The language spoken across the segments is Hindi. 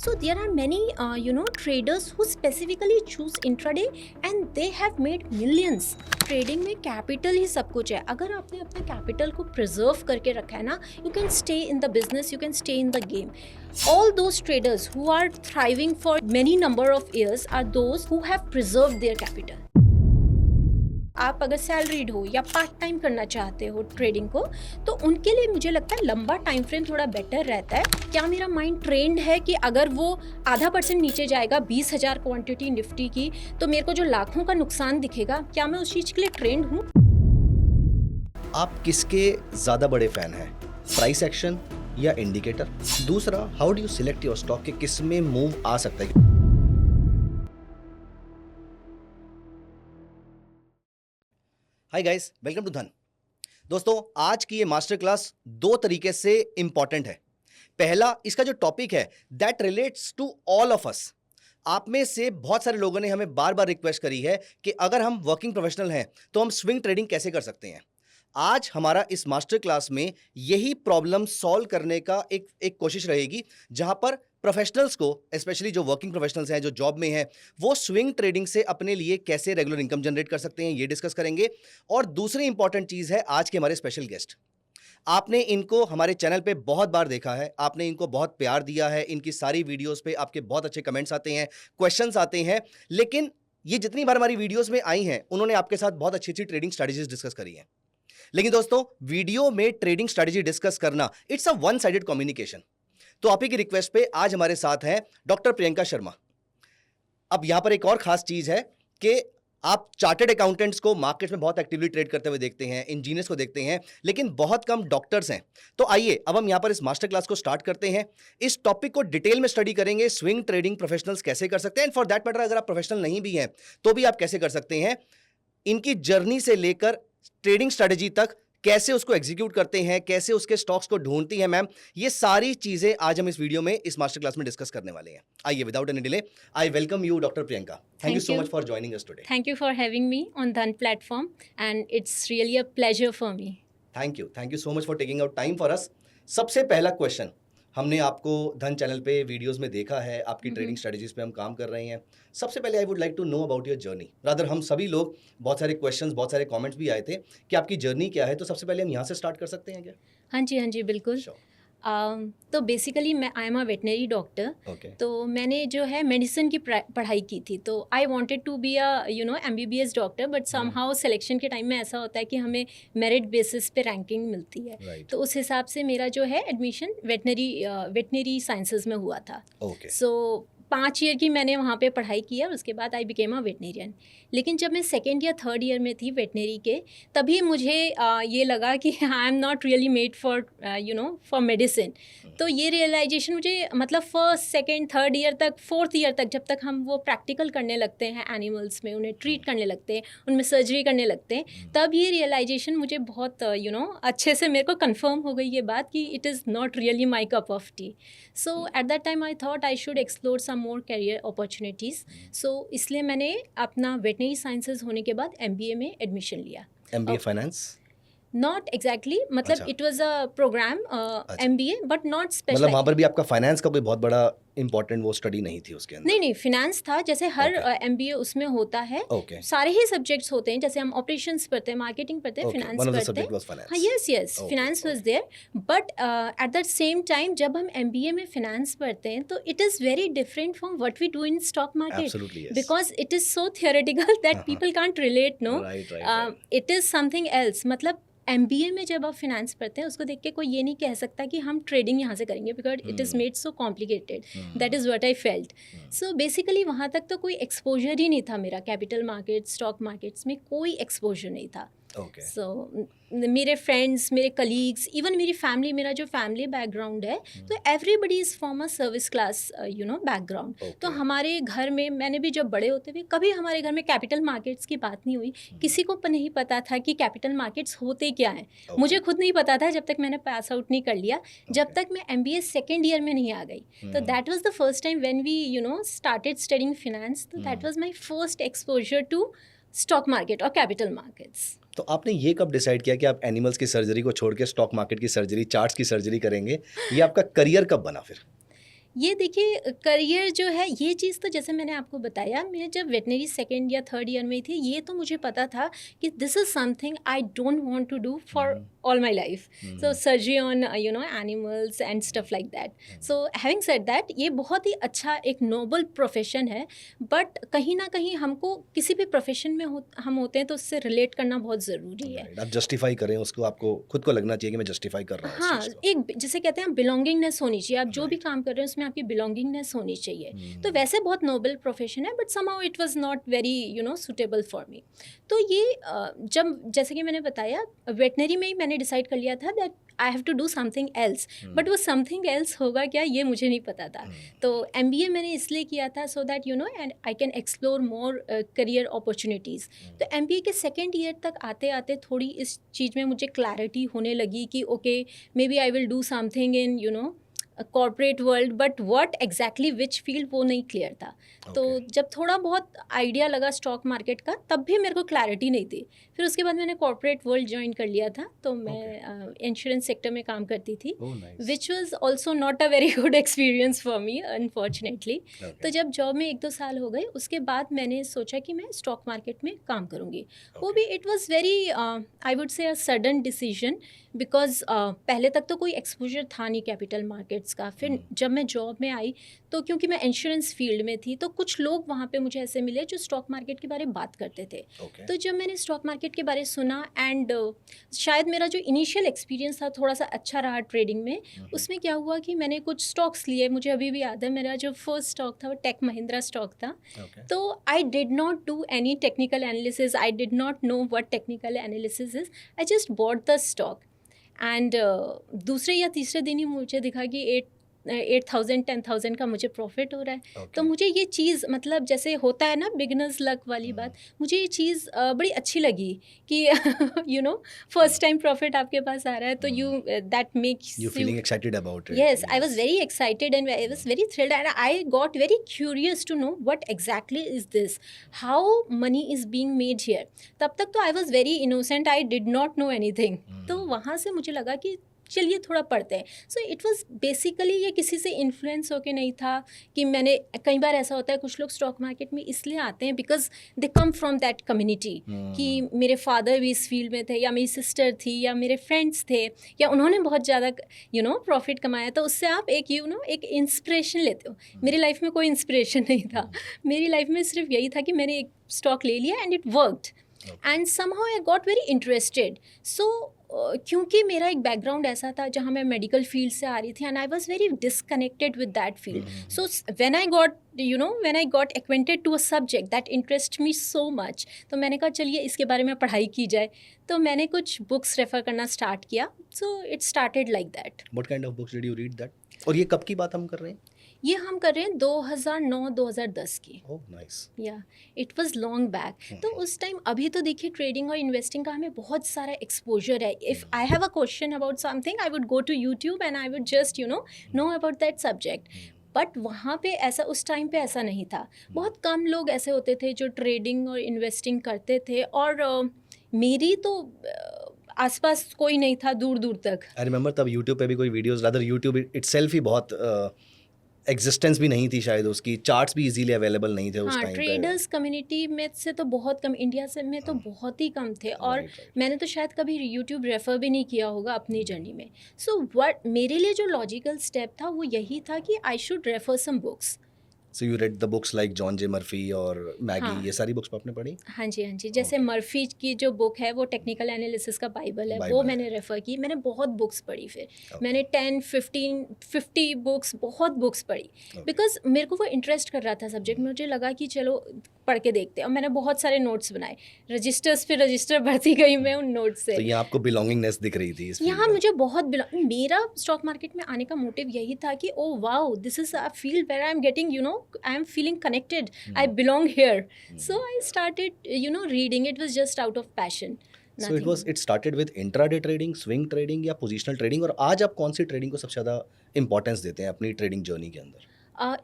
So there are many traders who specifically choose intraday and they have made millions. Trading में कैपिटल ही सब कुछ है. अगर आपने अपने कैपिटल को प्रिजर्व करके रखा है ना, you can stay in the business, you can stay in the game. All those traders who are thriving for many number of years are those who have preserved their capital. आप अगर सैलरीड हो या पार्ट टाइम करना चाहते हो ट्रेडिंग को, तो उनके लिए मुझे लगता है लंबा टाइम फ्रेम थोड़ा बेटर रहता है. क्या मेरा माइंड ट्रेंड है कि अगर वो 0.5% नीचे जाएगा 20,000 क्वांटिटी निफ्टी की, तो मेरे को जो लाखों का नुकसान दिखेगा, क्या मैं उस चीज़ के लिए ट्रेंड हूँ? आप किसके ज़्यादा बड़े फैन हैं, प्राइस एक्शन या इंडिकेटर? दूसरा, how do you select your stock कि किस में मूव आ सकता है? हाय गाइस, वेलकम टू धन. दोस्तों, आज की ये मास्टर क्लास दो तरीके से इंपॉर्टेंट है. पहला, इसका जो टॉपिक है that relates to all of us. आप में से बहुत सारे लोगों ने हमें बार बार रिक्वेस्ट करी है कि अगर हम वर्किंग प्रोफेशनल हैं तो हम स्विंग ट्रेडिंग कैसे कर सकते हैं. आज हमारा इस मास्टर क्लास में यही प्रॉब्लम सॉल्व करने का एक कोशिश रहेगी, जहां पर प्रोफेशनल्स को, स्पेशली जो वर्किंग प्रोफेशनल्स हैं, जो जॉब में हैं, वो स्विंग ट्रेडिंग से अपने लिए कैसे रेगुलर इनकम जनरेट कर सकते हैं, ये डिस्कस करेंगे. और दूसरी इंपॉर्टेंट चीज़ है आज के हमारे स्पेशल गेस्ट. आपने इनको हमारे चैनल पे बहुत बार देखा है, आपने इनको बहुत प्यार दिया है, इनकी सारी वीडियोस पे आपके बहुत अच्छे कमेंट्स आते हैं, क्वेश्चंस आते हैं. लेकिन ये जितनी बार हमारी वीडियोस में आई हैं, उन्होंने आपके साथ बहुत अच्छी अच्छी ट्रेडिंग स्ट्रैटेजीज डिस्कस करी हैं. लेकिन दोस्तों, वीडियो में ट्रेडिंग स्ट्रैटेजी डिस्कस करना it's a one sided communication. तो आप ही की रिक्वेस्ट पे आज हमारे साथ हैं डॉक्टर प्रियंका शर्मा. अब यहां पर एक और खास चीज है कि आप चार्टर्ड अकाउंटेंट्स को मार्केट में बहुत एक्टिवली ट्रेड करते हुए देखते हैं, इंजीनियर्स को देखते हैं, लेकिन बहुत कम डॉक्टर्स हैं. तो आइए अब हम यहां पर इस मास्टर क्लास को स्टार्ट करते हैं. इस टॉपिक को डिटेल में स्टडी करेंगे. स्विंग ट्रेडिंग प्रोफेशनल्स कैसे कर सकते हैं, एंड फॉर दैट मैटर अगर आप प्रोफेशनल नहीं भी हैं तो भी आप कैसे कर सकते हैं. इनकी जर्नी से लेकर ट्रेडिंग स्ट्रेटेजी तक कैसे उसको एग्जीक्यूट करते हैं, कैसे उसके स्टॉक्स को ढूंढती हैं मैम, ये सारी चीजें आज हम इस वीडियो में, इस मास्टर क्लास में डिस्कस करने वाले हैं. आइए, without any delay, I welcome you doctor Priyanka. Thank you so much for joining us today. Thank you for having me on Dhan platform and it's really a pleasure for me. Thank you so much for taking out time for us. सबसे पहला क्वेश्चन, हमने आपको धन चैनल पे वीडियोस में देखा है, आपकी ट्रेडिंग स्ट्रेटजीज पे हम काम कर रहे हैं. सबसे पहले I would like to know about your journey. Rather हम सभी लोग, बहुत सारे क्वेश्चंस, बहुत सारे कमेंट्स भी आए थे कि आपकी जर्नी क्या है, तो सबसे पहले हम यहाँ से स्टार्ट कर सकते हैं क्या? हाँ जी, बिल्कुल. Sure. तो बेसिकली मैं I am a veterinary doctor. Okay. तो मैंने जो है मेडिसिन की पढ़ाई की थी. तो I wanted to be a MBBS doctor, but somehow selection के टाइम में ऐसा होता है कि हमें मेरिट बेसिस पे रैंकिंग मिलती है. Right. तो उस हिसाब से मेरा जो है एडमिशन वेटनरी साइंसेज में हुआ था. Okay. सो 5 ईयर की मैंने वहाँ पे पढ़ाई की है और उसके बाद आई बिकेम अ वेटनेरियन. लेकिन जब मैं सेकेंड या थर्ड ईयर में थी वेटनरी के, तभी मुझे ये लगा कि I am not really made for for medicine. तो ये रियलाइजेशन मुझे, मतलब फर्स्ट सेकेंड थर्ड ईयर तक, फोर्थ ईयर तक, जब तक हम वो प्रैक्टिकल करने लगते हैं एनिमल्स में, उन्हें ट्रीट करने लगते हैं, उनमें सर्जरी करने लगते हैं, तब ये रियलाइजेशन मुझे बहुत अच्छे से मेरे को कन्फर्म हो गई ये बात कि it is not really my cup of tea. So at that time I thought I should explore some more career opportunities. So इसलिए मैंने अपना वेटनरी साइंसेज होने के बाद MBA में एडमिशन लिया. MBA finance? नॉट एग्जैक्टली, मतलब it was a programme MBA but not special. मतलब वहाँ पर भी आपका फाइनेंस का कोई बहुत बड़ा इंपॉर्टेंट वो स्टडी नहीं थी उसके अंदर? नहीं, फिनेंस था. जैसे हर MBA उसमें होता है. Okay. सारे ही सब्जेक्ट्स होते हैं. जैसे हम ऑपरेशंस पढ़ते हैं, मार्केटिंग पढ़ते हैं, फिनेंस पढ़ते हैं. हाँ, yes, finance was there. But at the same time जब हम MBA में फिनेंस पढ़ते हैं, तो it is very different from what we do in stock market, because it is so theoretical that people can't relate. No, it is something else. मतलब MBA में जब आप फिनेंस पढ़ते हैं, उसको देख के कोई ये नहीं कह सकता कि हम ट्रेडिंग यहाँ से करेंगे, because it is made so complicated. That is what I felt. So basically वहाँ तक तो कोई एक्सपोजर ही नहीं था मेरा. कैपिटल मार्केट, स्टॉक मार्केट्स में कोई एक्सपोजर नहीं था. सो मेरे फ्रेंड्स, मेरे कलीग्स, इवन मेरी फैमिली, मेरा जो फैमिली बैकग्राउंड है, तो everybody is from a service class background. तो हमारे घर में, मैंने भी जब बड़े होते हुए, कभी हमारे घर में कैपिटल मार्केट्स की बात नहीं हुई. किसी को नहीं पता था कि कैपिटल मार्केट्स होते क्या हैं. मुझे खुद नहीं पता था जब तक मैंने पास आउट नहीं कर लिया, जब तक मैं MBA सेकेंड ईयर में नहीं आ गई. तो that was the first time when we started studying finance. तो that was my first exposure to stock market और कैपिटल मार्केट्स. तो आपने ये कब डिसाइड किया कि आप एनिमल्स की सर्जरी को छोड़ के स्टॉक मार्केट की सर्जरी, चार्ट्स की सर्जरी करेंगे? ये आपका करियर कब बना फिर? ये देखिए करियर जो है ये चीज़ तो जैसे मैंने आपको बताया, मैं जब वेटनरी सेकेंड या थर्ड ईयर में थी ये तो मुझे पता था कि this is something I don't want to do for all my life. So surgery on animals and stuff like that. So having said that ये बहुत ही अच्छा एक नोबल प्रोफेशन है, बट कहीं ना कहीं हमको किसी भी प्रोफेशन में हम होते हैं तो उससे रिलेट करना बहुत ज़रूरी है. आप जस्टिफाई करें उसको, आपको खुद को लगना चाहिए कि मैं जस्टिफाई कर रहा हूँ. हाँ, एक जिसे कहते हैं बिलोंगिंगनेस होनी चाहिए. आप जो भी काम कर रहे हैं उसमें आपकी बिलोंगिंगनेस होनी चाहिए. तो वैसे बहुत नोबल प्रोफेशन है, but somehow it was not very suitable for me. तो ये जब जैसे कि मैंने बताया वेटनरी में ही मैंने डिसाइड कर लिया था that I have to do something else. But वो समथिंग एल्स होगा क्या ये मुझे नहीं पता था. तो MBA मैंने इसलिए किया था so that and I can explore more career opportunities. तो MBA के सेकेंड ईयर तक आते आते थोड़ी इस चीज़ में मुझे क्लैरिटी होने लगी कि okay maybe I will do something in corporate world, but what exactly which field वो नहीं क्लियर था. तो जब थोड़ा बहुत आइडिया लगा स्टॉक मार्केट का तब भी मेरे को क्लैरिटी नहीं थी. फिर उसके बाद मैंने कॉर्पोरेट वर्ल्ड ज्वाइन कर लिया था. तो मैं इंश्योरेंस सेक्टर में काम करती थी, which was also not a very good experience for me unfortunately. तो जब जॉब में 1-2 साल हो गए उसके बाद मैंने सोचा कि मैं स्टॉक मार्केट में काम करूँगी. वो भी it was very I would say a sudden decision, because पहले तक तो कोई एक्सपोजर था नहीं कैपिटल मार्केट्स का. फिर जब मैं जॉब में आई तो क्योंकि मैं इंश्योरेंस फील्ड में थी तो कुछ लोग वहाँ पे मुझे ऐसे मिले जो स्टॉक मार्केट के बारे में बात करते थे. तो जब मैंने स्टॉक मार्केट के बारे में सुना एंड शायद मेरा जो इनिशियल एक्सपीरियंस था थोड़ा सा अच्छा रहा ट्रेडिंग में. उसमें क्या हुआ कि मैंने कुछ स्टॉक्स लिए. मुझे अभी भी याद है मेरा जो फर्स्ट स्टॉक था वो टेक महिंद्रा स्टॉक था. तो I did not do any technical analysis. I did not know what technical analysis is. I just bought the stock and दूसरे या तीसरे दिन ही मुझे दिखा कि 8,000 10,000 का मुझे प्रॉफिट हो रहा है. तो मुझे ये चीज़ मतलब जैसे होता है ना बिगिनर्स लक वाली बात, मुझे ये चीज़ बड़ी अच्छी लगी कि फर्स्ट टाइम प्रॉफिट आपके पास आ रहा है तो you that makes you feeling excited about it. Yes, I was very excited and I was very thrilled and I got very curious to know what exactly is this, how money is being made here. तब तक तो I was very innocent, I did not know anything. तो वहाँ से मुझे लगा कि चलिए थोड़ा पढ़ते हैं. सो इट वाज बेसिकली ये किसी से इन्फ्लुएंस होके नहीं था कि मैंने, कई बार ऐसा होता है कुछ लोग स्टॉक मार्केट में इसलिए आते हैं because they come from that community कि मेरे फादर भी इस फील्ड में थे या मेरी सिस्टर थी या मेरे फ्रेंड्स थे या उन्होंने बहुत ज़्यादा प्रॉफिट कमाया. तो उससे आप एक एक इंस्पिरेशन लेते हो. मेरी लाइफ में कोई इंस्पिरेशन नहीं था. मेरी लाइफ में सिर्फ यही था कि मैंने एक स्टॉक ले लिया and it worked and somehow I got very interested. So क्योंकि मेरा एक बैकग्राउंड ऐसा था जहाँ मैं मेडिकल फील्ड से आ रही थी and I was very disconnected with that field. So when I got acquainted to a subject that interest me so much, तो मैंने कहा चलिए इसके बारे में पढ़ाई की जाए. तो मैंने कुछ बुक्स रेफर करना स्टार्ट किया. So it started like that. What kind of books did you read that? और ये कब की बात हम कर रहे हैं? ये हम कर रहे हैं 2009-2010 की. Oh nice. या इट वाज लॉन्ग बैक. तो उस टाइम, अभी तो देखिए ट्रेडिंग और इन्वेस्टिंग का हमें बहुत सारा एक्सपोजर है. If I have a question about something I would go to YouTube and I would just know about that subject. But वहाँ पे ऐसा, उस टाइम पे ऐसा नहीं था. बहुत कम लोग ऐसे होते थे जो ट्रेडिंग और इन्वेस्टिंग करते थे और मेरी तो आसपास कोई नहीं था दूर दूर तक. आई रिमेंबर तब यूट्यूब पे भी कोई वीडियोस, रादर यूट्यूब इटसेल्फ ही बहुत एग्जिस्टेंस भी नहीं थी शायद, उसकी चार्ट्स भी इजीली अवेलेबल नहीं थे उस टाइम पे. ट्रेडर्स कम्युनिटी में से तो बहुत कम, इंडिया से में तो बहुत ही कम थे. और मैंने तो शायद कभी यूट्यूब रेफ़र भी नहीं किया होगा अपनी जर्नी में. सो व्हाट मेरे लिए जो लॉजिकल स्टेप था वो यही था कि I should refer some books. So you read the books like John J. Murphy और मैगी. ये सारी बुक्स आपने पढ़ी? हाँ जी. जैसे मर्फी की जो बुक है वो टेक्निकल एनालिसिस का बाइबल है, वो मैंने रेफ़र की. मैंने बहुत बुक्स पढ़ी. फिर मैंने 10-15-50 बुक्स, बहुत बुक्स पढ़ी बिकॉज मेरे को वो इंटरेस्ट कर रहा था सब्जेक्ट. मुझे लगा कि चलो पढ़ के देखते हैं. और मैंने बहुत सारे नोट्स बनाए, रजिस्टर्स पे रजिस्टर भरती गई मैं उन नोट्स से. तो यहाँ आपको बिलोंगिंगनेस दिख रही थी? यहाँ मुझे बहुत मेरा स्टॉक मार्केट में आने का मोटिव यही था कि oh wow, this is a field where I am getting I am feeling connected. I belong here. So I started, reading. It was just out of passion. So it started with intraday trading, swing trading या positional trading. और आज आप कौन सी ट्रेडिंग को सबसे ज़्यादा इंपॉर्टेंस देते हैं अपनी ट्रेडिंग जर्नी के अंदर?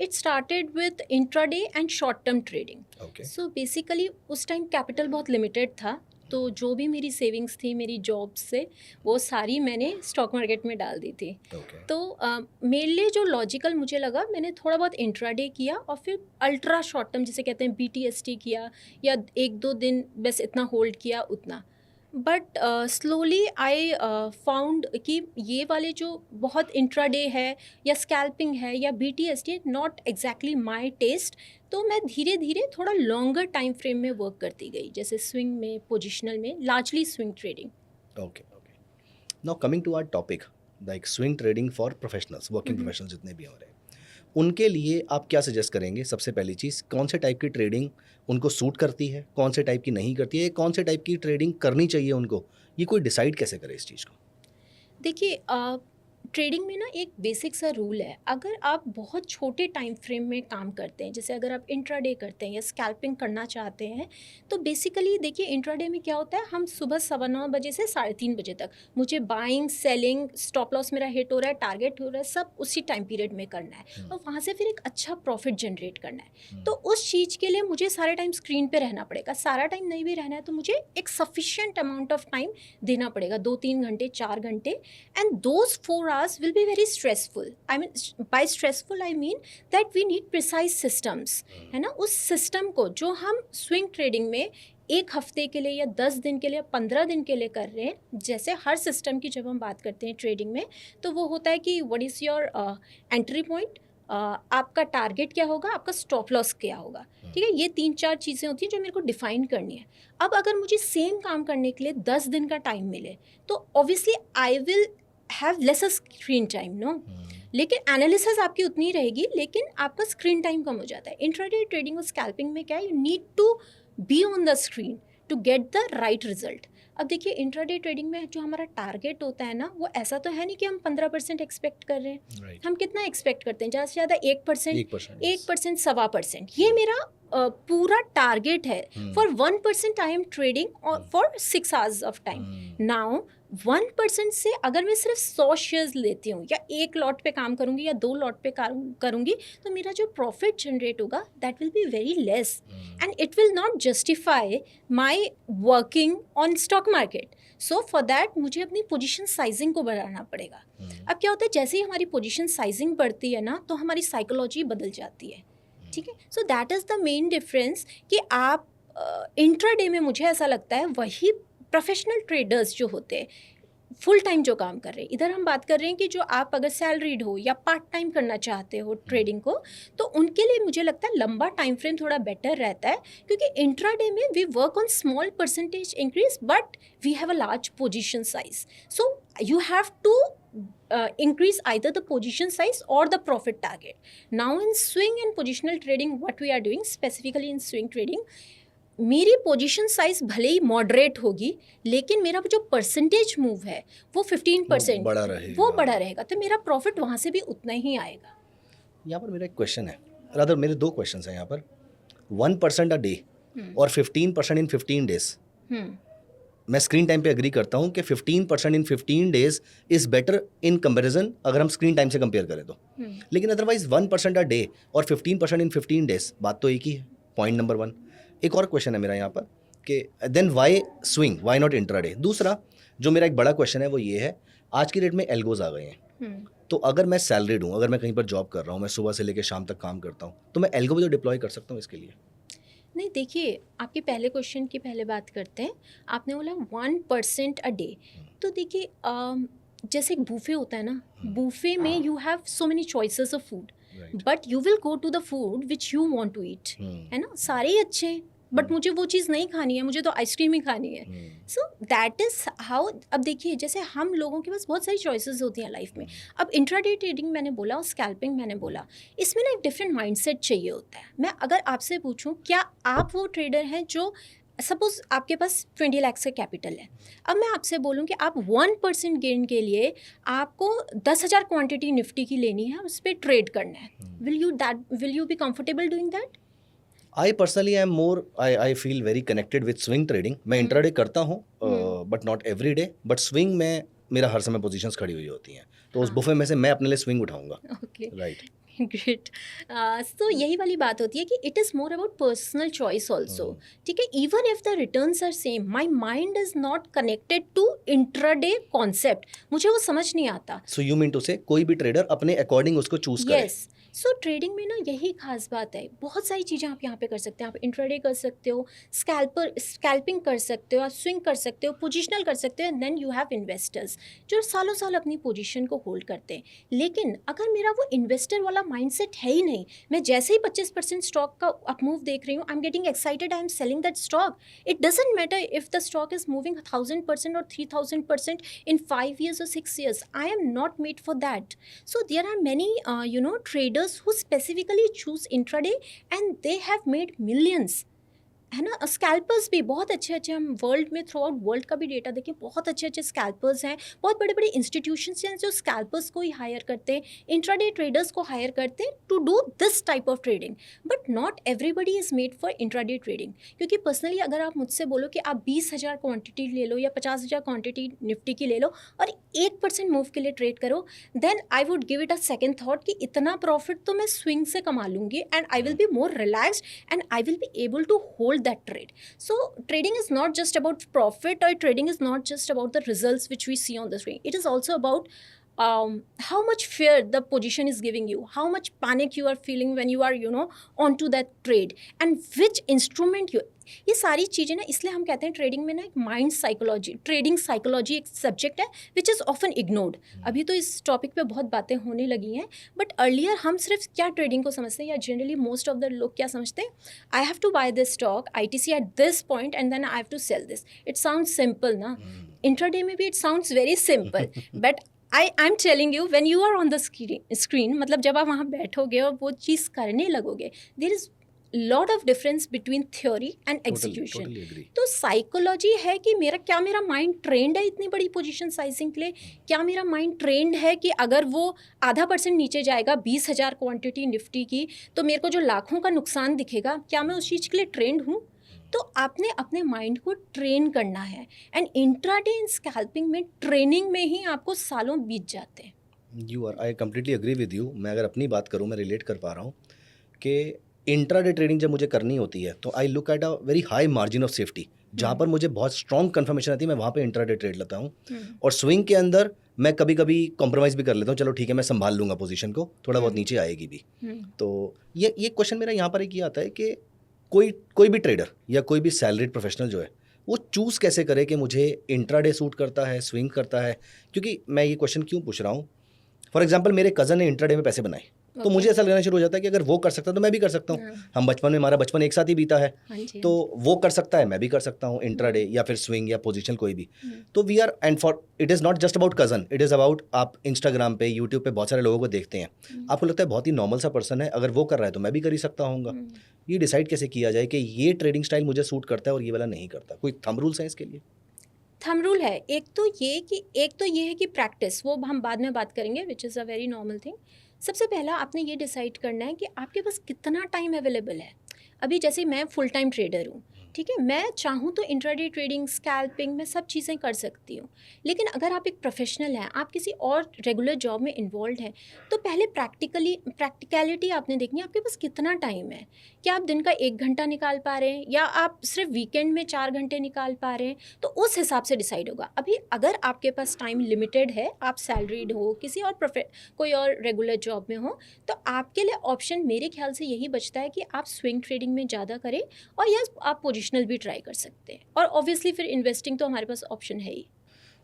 It started with intraday and short term trading. Okay. So basically उस टाइम कैपिटल बहुत लिमिटेड था. तो जो भी मेरी सेविंग्स थी मेरी जॉब से, वो सारी मैंने स्टॉक मार्केट में डाल दी थी। तो मेरे लिए जो लॉजिकल मुझे लगा, मैंने थोड़ा बहुत इंट्राडे किया और फिर अल्ट्रा शॉर्ट टर्म जिसे कहते हैं BTST किया, या 1-2 दिन बस इतना होल्ड किया उतना। बट स्लोली आई फाउंड कि ये वाले जो बहुत इंट्राडे है या स्कैल्पिंग है या BTST, not exactly my taste. तो मैं धीरे धीरे थोड़ा लॉन्गर टाइम फ्रेम में वर्क करती गई, जैसे स्विंग में, पोजिशनल में, largely swing trading. Okay okay, now coming to our topic, like swing trading for professionals, working professionals जितने भी हो रहे हैं, उनके लिए आप क्या सजेस्ट करेंगे? सबसे पहली चीज़, कौन से टाइप की ट्रेडिंग उनको सूट करती है, कौन से टाइप की नहीं करती है, कौन से टाइप की ट्रेडिंग करनी चाहिए उनको, ये कोई डिसाइड कैसे करे इस चीज़ को? देखिए, ट्रेडिंग में ना एक बेसिक सा रूल है। अगर आप बहुत छोटे टाइम फ्रेम में काम करते हैं, जैसे अगर आप इंट्राडे करते हैं या स्कैल्पिंग करना चाहते हैं, तो बेसिकली देखिए इंट्राडे में क्या होता है, हम सुबह 9:15 बजे से 3:30 बजे तक मुझे बाइंग, सेलिंग, स्टॉप लॉस मेरा हिट हो रहा है, टारगेट हो रहा है, सब उसी टाइम पीरियड में करना है और वहाँ से फिर एक अच्छा प्रॉफिट जनरेट करना है। तो उस चीज़ के लिए मुझे सारे टाइम स्क्रीन पर रहना पड़ेगा। सारा टाइम नहीं भी रहना है तो मुझे एक सफिशिएंट अमाउंट ऑफ टाइम देना पड़ेगा, 2-3 घंटे, 4 घंटे, and those 4 hours will be very stressful. I mean, by stressful I mean that we need precise systems, है ना। उस सिस्टम को जो हम स्विंग ट्रेडिंग में 1 हफ्ते के लिए या 10 दिन के लिए या 15 दिन के लिए कर रहे हैं, जैसे हर सिस्टम की जब हम बात करते हैं ट्रेडिंग में, तो वो होता है कि what is your entry point, आपका टारगेट क्या होगा, आपका स्टॉप लॉस क्या होगा, ठीक है। ये 3-4 चीज़ें होती हैं जो मेरे को डिफाइन करनी है। अब अगर मुझे सेम काम करने के लिए 10 दिन का टाइम मिले, तो obviously I will have lesser screen time, no, लेकिन एनालिसिस आपकी उतनी ही रहेगी, लेकिन आपका स्क्रीन टाइम कम हो जाता है। इंट्राडे ट्रेडिंग और स्कैल्पिंग में क्या है, you need to be on the screen to get the right result. अब देखिए इंट्राडे ट्रेडिंग में जो हमारा टारगेट होता है ना, वो ऐसा तो है नहीं कि हम 15% एक्सपेक्ट कर रहे हैं। right. हम कितना एक्सपेक्ट करते हैं? ज़्यादा से ज़्यादा 1%, 1%, 1.25%। ये मेरा पूरा टारगेट है। For 1% I am trading for 6 hours of time. Now 1% से अगर मैं सिर्फ 100 शेयर्स लेती हूँ या 1 लॉट पे काम करूँगी या 2 लॉट पे करूँगी, तो मेरा जो प्रॉफिट जनरेट होगा that will be very less, and it will not justify my working on stock market. So for that मुझे अपनी पोजीशन साइजिंग को बढ़ाना पड़ेगा। अब क्या होता है, जैसे ही हमारी पोजीशन साइजिंग बढ़ती है ना, तो हमारी साइकोलॉजी बदल जाती है, ठीक है। So that is the main difference कि आप इंट्राडे में, मुझे ऐसा लगता है, वही प्रोफेशनल ट्रेडर्स जो होते हैं, फुल टाइम जो काम कर रहे हैं, इधर हम बात कर रहे हैं कि जो आप अगर सैलरीड हो या पार्ट टाइम करना चाहते हो ट्रेडिंग को, तो उनके लिए मुझे लगता है लंबा टाइम फ्रेम थोड़ा बेटर रहता है, क्योंकि इंट्राडे में we work on small percentage increase but we have a large position size. So you have to increase either the position size or the profit target. Now in swing and positional trading, what we are doing specifically in swing trading, मेरी पोजीशन साइज भले ही मॉडरेट होगी, लेकिन मेरा जो परसेंटेज मूव है वो 15% वो बड़ा रहेगा, तो मेरा प्रॉफिट वहाँ से भी उतना ही आएगा। यहाँ पर मेरा एक क्वेश्चन है, रादर मेरे 2 क्वेश्चन हैं यहाँ पर। 1% अ डे और 15% इन 15 डेज। मैं स्क्रीन टाइम पे एग्री करता हूँ कि 15% इन 15 days is better in comparison, अगर हम स्क्रीन टाइम से कंपेयर करें तो। लेकिन अदरवाइज 1% अ डे और 15% इन 15 डेज, बात तो एक ही है। Point number 1। एक और क्वेश्चन है मेरा यहाँ पर कि then why swing, why not intraday. दूसरा जो मेरा एक बड़ा क्वेश्चन है वो ये है, आज की डेट में एल्गोज आ गए हैं, तो अगर मैं सैलरीड हूँ, अगर मैं कहीं पर जॉब कर रहा हूँ, मैं सुबह से लेकर शाम तक काम करता हूँ, तो मैं एल्गो भी तो डिप्लॉय कर सकता हूँ इसके लिए? नहीं, देखिए आपके पहले क्वेश्चन की पहले बात करते हैं। आपने बोला 1% अ डे, तो देखिए जैसे एक बूफे होता है ना, बूफे में you have so many choices of food, but you will go to the food which you want to eat, है ना। सारे ही अच्छे हैं, बट मुझे वो चीज़ नहीं खानी है, मुझे तो आइसक्रीम ही खानी है। So that is how. अब देखिए जैसे हम लोगों के पास बहुत सारी चॉइसेस होती हैं लाइफ में। अब इंट्राडे ट्रेडिंग मैंने बोला और स्कैल्पिंग मैंने बोला, इसमें ना एक डिफरेंट माइंडसेट चाहिए होता है। मैं अगर आपसे पूछूं, क्या आप वो ट्रेडर हैं जो, सपोज आपके पास 20 लाख का कैपिटल है, अब मैं आपसे बोलूं कि आप 1% गेन के लिए आपको 10,000 क्वांटिटी निफ्टी की लेनी है, उस पर ट्रेड करना है, will you be comfortable doing that? I personally I am more, I feel very connected with swing trading. मैं इंट्राडे करता हूँ but not every day, but swing में मेरा हर समय पोजीशंस खड़ी हुई होती हैं, तो उस बुफे में से मैं अपने लिए स्विंग उठाऊंगा। Okay, right. ग्रेट। सो यही वाली बात होती है कि it is more about personal choice also, ठीक है। Even if the returns are same, my mind is not connected to intraday concept, मुझे वो समझ नहीं आता। सो यू मीन टू से कोई भी ट्रेडर अपने अकॉर्डिंग उसको चूज करे। यस, सो ट्रेडिंग में ना यही खास बात है, बहुत सारी चीज़ें आप यहाँ पे कर सकते हैं। आप इंट्राडे कर सकते हो, स्कैल्पिंग कर सकते हो, आप स्विंग कर सकते हो, पोजिशनल कर सकते हो, and then you have investors जो सालों साल अपनी पोजीशन को होल्ड करते हैं। लेकिन अगर मेरा वो इन्वेस्टर वाला माइंडसेट है ही नहीं, मैं जैसे ही 25% स्टॉक का अपमूव देख रही हूँ, आई am getting excited, I am selling that stock. It doesn't matter if the stock is moving 1000% और 3000% in 5 years or 6 years. I am not made for that. So there are many traders who specifically choose intraday and they have made millions, है ना। स्कैल्पर्स भी बहुत अच्छे अच्छे, हम वर्ल्ड में थ्रू आउट वर्ल्ड का भी डेटा देखिए, बहुत अच्छे अच्छे स्कैल्पर्स हैं, बहुत बड़े बड़े इंस्टीट्यूशंस हैं जो स्कैल्पर्स को ही हायर करते हैं, इंट्राडे ट्रेडर्स को हायर करते हैं to do this type of trading. But not everybody is made for intraday trading, क्योंकि पर्सनली अगर आप मुझसे बोलो कि आप 20,000 क्वान्टिटी ले लो या 50,000 क्वान्टिटी निफ्टी की ले लो और 1% मूव के लिए ट्रेड करो, then I would give it a second thought कि इतना प्रॉफिट तो मैं स्विंग से कमा लूँगी and I will be more relaxed and I will be able to hold that trade. So trading is not just about profit, or trading is not just about the results which we see on the screen. It is also about how much fear the position is giving you, how much panic you are feeling when you are onto that trade, and which instrument you. ये सारी चीज़ें ना, इसलिए हम कहते हैं ट्रेडिंग में ना एक माइंड साइकोलॉजी, ट्रेडिंग साइकोलॉजी एक सब्जेक्ट है विच इज़ ऑफन इग्नोर्ड। अभी तो इस टॉपिक पे बहुत बातें होने लगी हैं, बट अर्लियर हम सिर्फ क्या ट्रेडिंग को समझते हैं, या जनरली मोस्ट ऑफ द लोग क्या समझते हैं, I have to buy this stock ITC at this point and then I have to sell this. It sound simple ना, इंट्राडे में भी it sounds very simple, but I am telling you when you are on the screen, मतलब जब आप वहाँ बैठोगे और वो चीज़ करने लगोगे, there is lot of difference between theory and execution. तो साइकोलॉजी है कि मेरा माइंड ट्रेंड है इतनी बड़ी पोजीशन साइजिंग के लिए, क्या मेरा माइंड ट्रेंड है कि अगर वो 0.5% नीचे जाएगा 20,000 क्वांटिटी निफ्टी की, तो मेरे को जो लाखों का नुकसान दिखेगा, क्या मैं उस चीज़ के लिए ट्रेंड हूँ? तो आपने अपने माइंड को ट्रेन करना है, एंड इंट्राडे एंड स्कैल्पिंग में ट्रेनिंग में ही आपको सालों बीत जाते हैं। I completely agree with you. मैं अगर अपनी बात करूँ, मैं रिलेट कर पा रहा हूँ कि इंट्राडे ट्रेडिंग जब मुझे करनी होती है तो I look at a very high margin of safety, जहाँ पर मुझे बहुत स्ट्रॉन्ग कन्फर्मेशन आती है, मैं वहाँ पे इंट्राडे ट्रेड लेता हूँ। और स्विंग के अंदर मैं कभी कभी कॉम्प्रोमाइज़ भी कर लेता हूँ, चलो ठीक है मैं संभाल लूँगा पोजीशन को, थोड़ा बहुत नीचे आएगी भी। तो ये क्वेश्चन मेरा यहाँ पर एक ये आता है कि कोई भी ट्रेडर या कोई भी सैलरीड प्रोफेशनल जो है, वो चूज़ कैसे करे कि मुझे इंट्राडे सूट करता है, स्विंग करता है। क्योंकि मैं ये क्वेश्चन क्यों पूछ रहा हूँ, फॉर एग्जाम्पल मेरे कज़न ने इंट्राडे में पैसे बनाए, तो मुझे ऐसा लगना शुरू हो जाता है कि अगर वो कर सकता है तो मैं भी कर सकता हूँ। हम बचपन में, हमारा बचपन एक साथ ही बीता है, तो वो कर सकता है, मैं भी कर सकता हूँ इंट्राडे या फिर स्विंग या पोजीशन कोई भी। तो we are, and for it is not just about cousin, it is about, आप इंस्टाग्राम पे, यूट्यूब पे बहुत सारे लोगों को देखते हैं, आपको लगता है बहुत ही नॉर्मल सा पर्सन है, अगर वो कर रहा है तो मैं भी कर ही सकता हूँगा। ये डिसाइड कैसे किया जाए कि ये ट्रेडिंग स्टाइल मुझे सूट करता है और ये वाला नहीं करता? कोई थंब रूल्स हैं इसके लिए? थंब रूल है, एक तो ये है कि प्रैक्टिस, वो हम बाद में बात करेंगे, which is a very normal thing. सबसे पहला आपने ये डिसाइड करना है कि आपके पास कितना टाइम अवेलेबल है। अभी जैसे मैं फुल टाइम ट्रेडर हूँ, ठीक है, मैं चाहूँ तो इंट्राडे ट्रेडिंग, स्कैल्पिंग में सब चीज़ें कर सकती हूँ। लेकिन अगर आप एक प्रोफेशनल हैं, आप किसी और रेगुलर जॉब में इन्वॉल्व हैं, तो पहले प्रैक्टिकलिटी आपने देखनी है, आपके पास कितना टाइम है। क्या आप दिन का 1 घंटा निकाल पा रहे हैं, या आप सिर्फ वीकेंड में 4 घंटे निकाल पा रहे हैं, तो उस हिसाब से डिसाइड होगा। अभी अगर आपके पास टाइम लिमिटेड है, आप सैलरीड हो, किसी और कोई और रेगुलर जॉब में हो, तो आपके लिए ऑप्शन मेरे ख्याल से यही बचता है कि आप स्विंग ट्रेडिंग में ज़्यादा करें, और या आप पोजिशनल भी ट्राई कर सकते हैं, और ऑब्वियसली फिर इन्वेस्टिंग तो हमारे पास ऑप्शन है ही।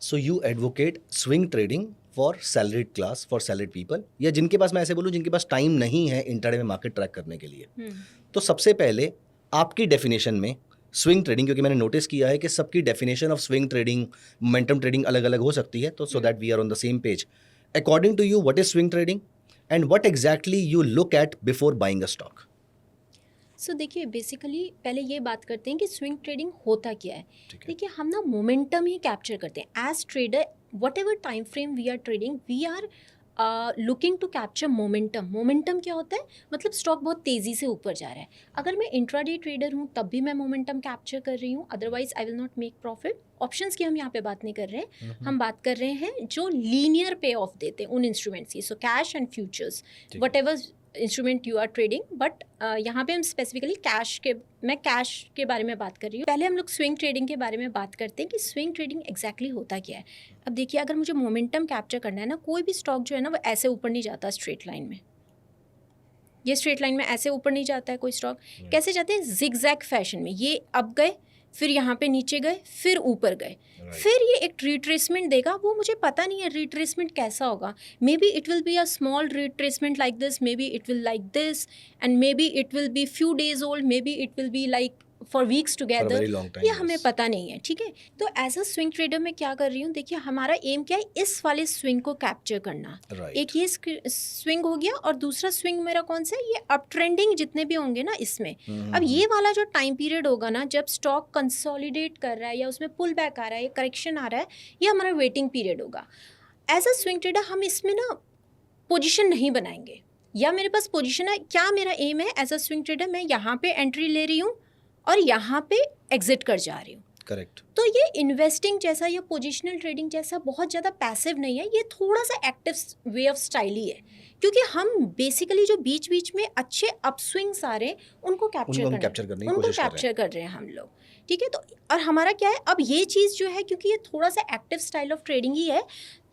So you advocate swing trading for salaried class, for salaried people, या जिनके पास, मैं ऐसे बोलूँ, जिनके पास टाइम नहीं है इंट्राडे में मार्केट ट्रैक करने के लिए। तो सबसे पहले आपकी डेफिनेशन में स्विंग ट्रेडिंग, क्योंकि मैंने नोटिस किया है कि सबकी definition of swing trading, momentum trading अलग अलग हो सकती है, तो so that we are on the same page, according to you what is swing trading and what exactly you look at before buying a stock? So देखिए, बेसिकली पहले ये बात करते हैं कि स्विंग ट्रेडिंग होता क्या है। देखिए, हम ना मोमेंटम ही कैप्चर करते हैं as trader, whatever time frame we are trading, we are looking to capture momentum क्या होता है, मतलब स्टॉक बहुत तेज़ी से ऊपर जा रहा है। अगर मैं इंट्राडे ट्रेडर हूँ तब भी मैं मोमेंटम कैप्चर कर रही हूँ, otherwise I will not make profit. Options की हम यहाँ पे बात नहीं कर रहे हैं, हम बात कर रहे हैं जो लीनियर पे ऑफ देते हैं उन इंस्ट्रूमेंट्स की, so cash and futures, whatever instrument you are trading, but यहाँ पे हम स्पेसिफिकली मैं कैश के बारे में बात कर रही हूँ। पहले हम लोग स्विंग ट्रेडिंग के बारे में बात करते हैं कि स्विंग ट्रेडिंग एग्जैक्टली होता क्या है। अब देखिए, अगर मुझे मोमेंटम कैप्चर करना है ना, कोई भी स्टॉक जो है ना वो ऐसे ऊपर नहीं जाता स्ट्रेट लाइन में। ये स्ट्रेट लाइन में ऐसे ऊपर नहीं जाता है कोई स्टॉक। कैसे जाते हैं? जिगजैग फैशन में। ये अप गए, फिर यहाँ पे नीचे गए, फिर ऊपर गए, फिर ये एक रिट्रेसमेंट देगा। वो मुझे पता नहीं है रिट्रेसमेंट कैसा होगा। May be it will be a small retracement like this, may be it will like this, and maybe it will be few days old, may be it will be like for weeks together, ये हमें पता नहीं है। ठीक है, तो एज अ स्विंग ट्रेडर मैं क्या कर रही हूँ, देखिए हमारा एम क्या है, इस वाले स्विंग को कैप्चर करना। एक ये स्विंग हो गया, और दूसरा स्विंग मेरा कौन सा है, ये अप ट्रेंडिंग जितने भी होंगे ना इसमें। अब ये वाला जो टाइम पीरियड होगा ना, जब स्टॉक कंसोलिडेट कर रहा है या उसमें पुल बैक आ रहा है या करेक्शन आ रहा है, ये हमारा वेटिंग पीरियड होगा। एज अ स्विंग ट्रेडर हम इसमें ना पोजिशन नहीं बनाएंगे, या मेरे पास पोजिशन है, क्या मेरा एम है एज अ स्विंग ट्रेडर, मैं यहाँ पे एंट्री ले रही हूँ और यहाँ पे एग्जिट कर जा रही हूँ। करेक्ट। तो ये इन्वेस्टिंग जैसा या पोजिशनल ट्रेडिंग जैसा बहुत ज़्यादा पैसिव नहीं है, ये थोड़ा सा एक्टिव वे ऑफ स्टाइल ही है, क्योंकि हम बेसिकली जो बीच बीच में अच्छे अपस्विंग्स आ रहे हैं उनको कैप्चर कर रहे हैं हम लोग। ठीक है, तो और हमारा क्या है, अब ये चीज़ जो है, क्योंकि ये थोड़ा सा एक्टिव स्टाइल ऑफ ट्रेडिंग ही है,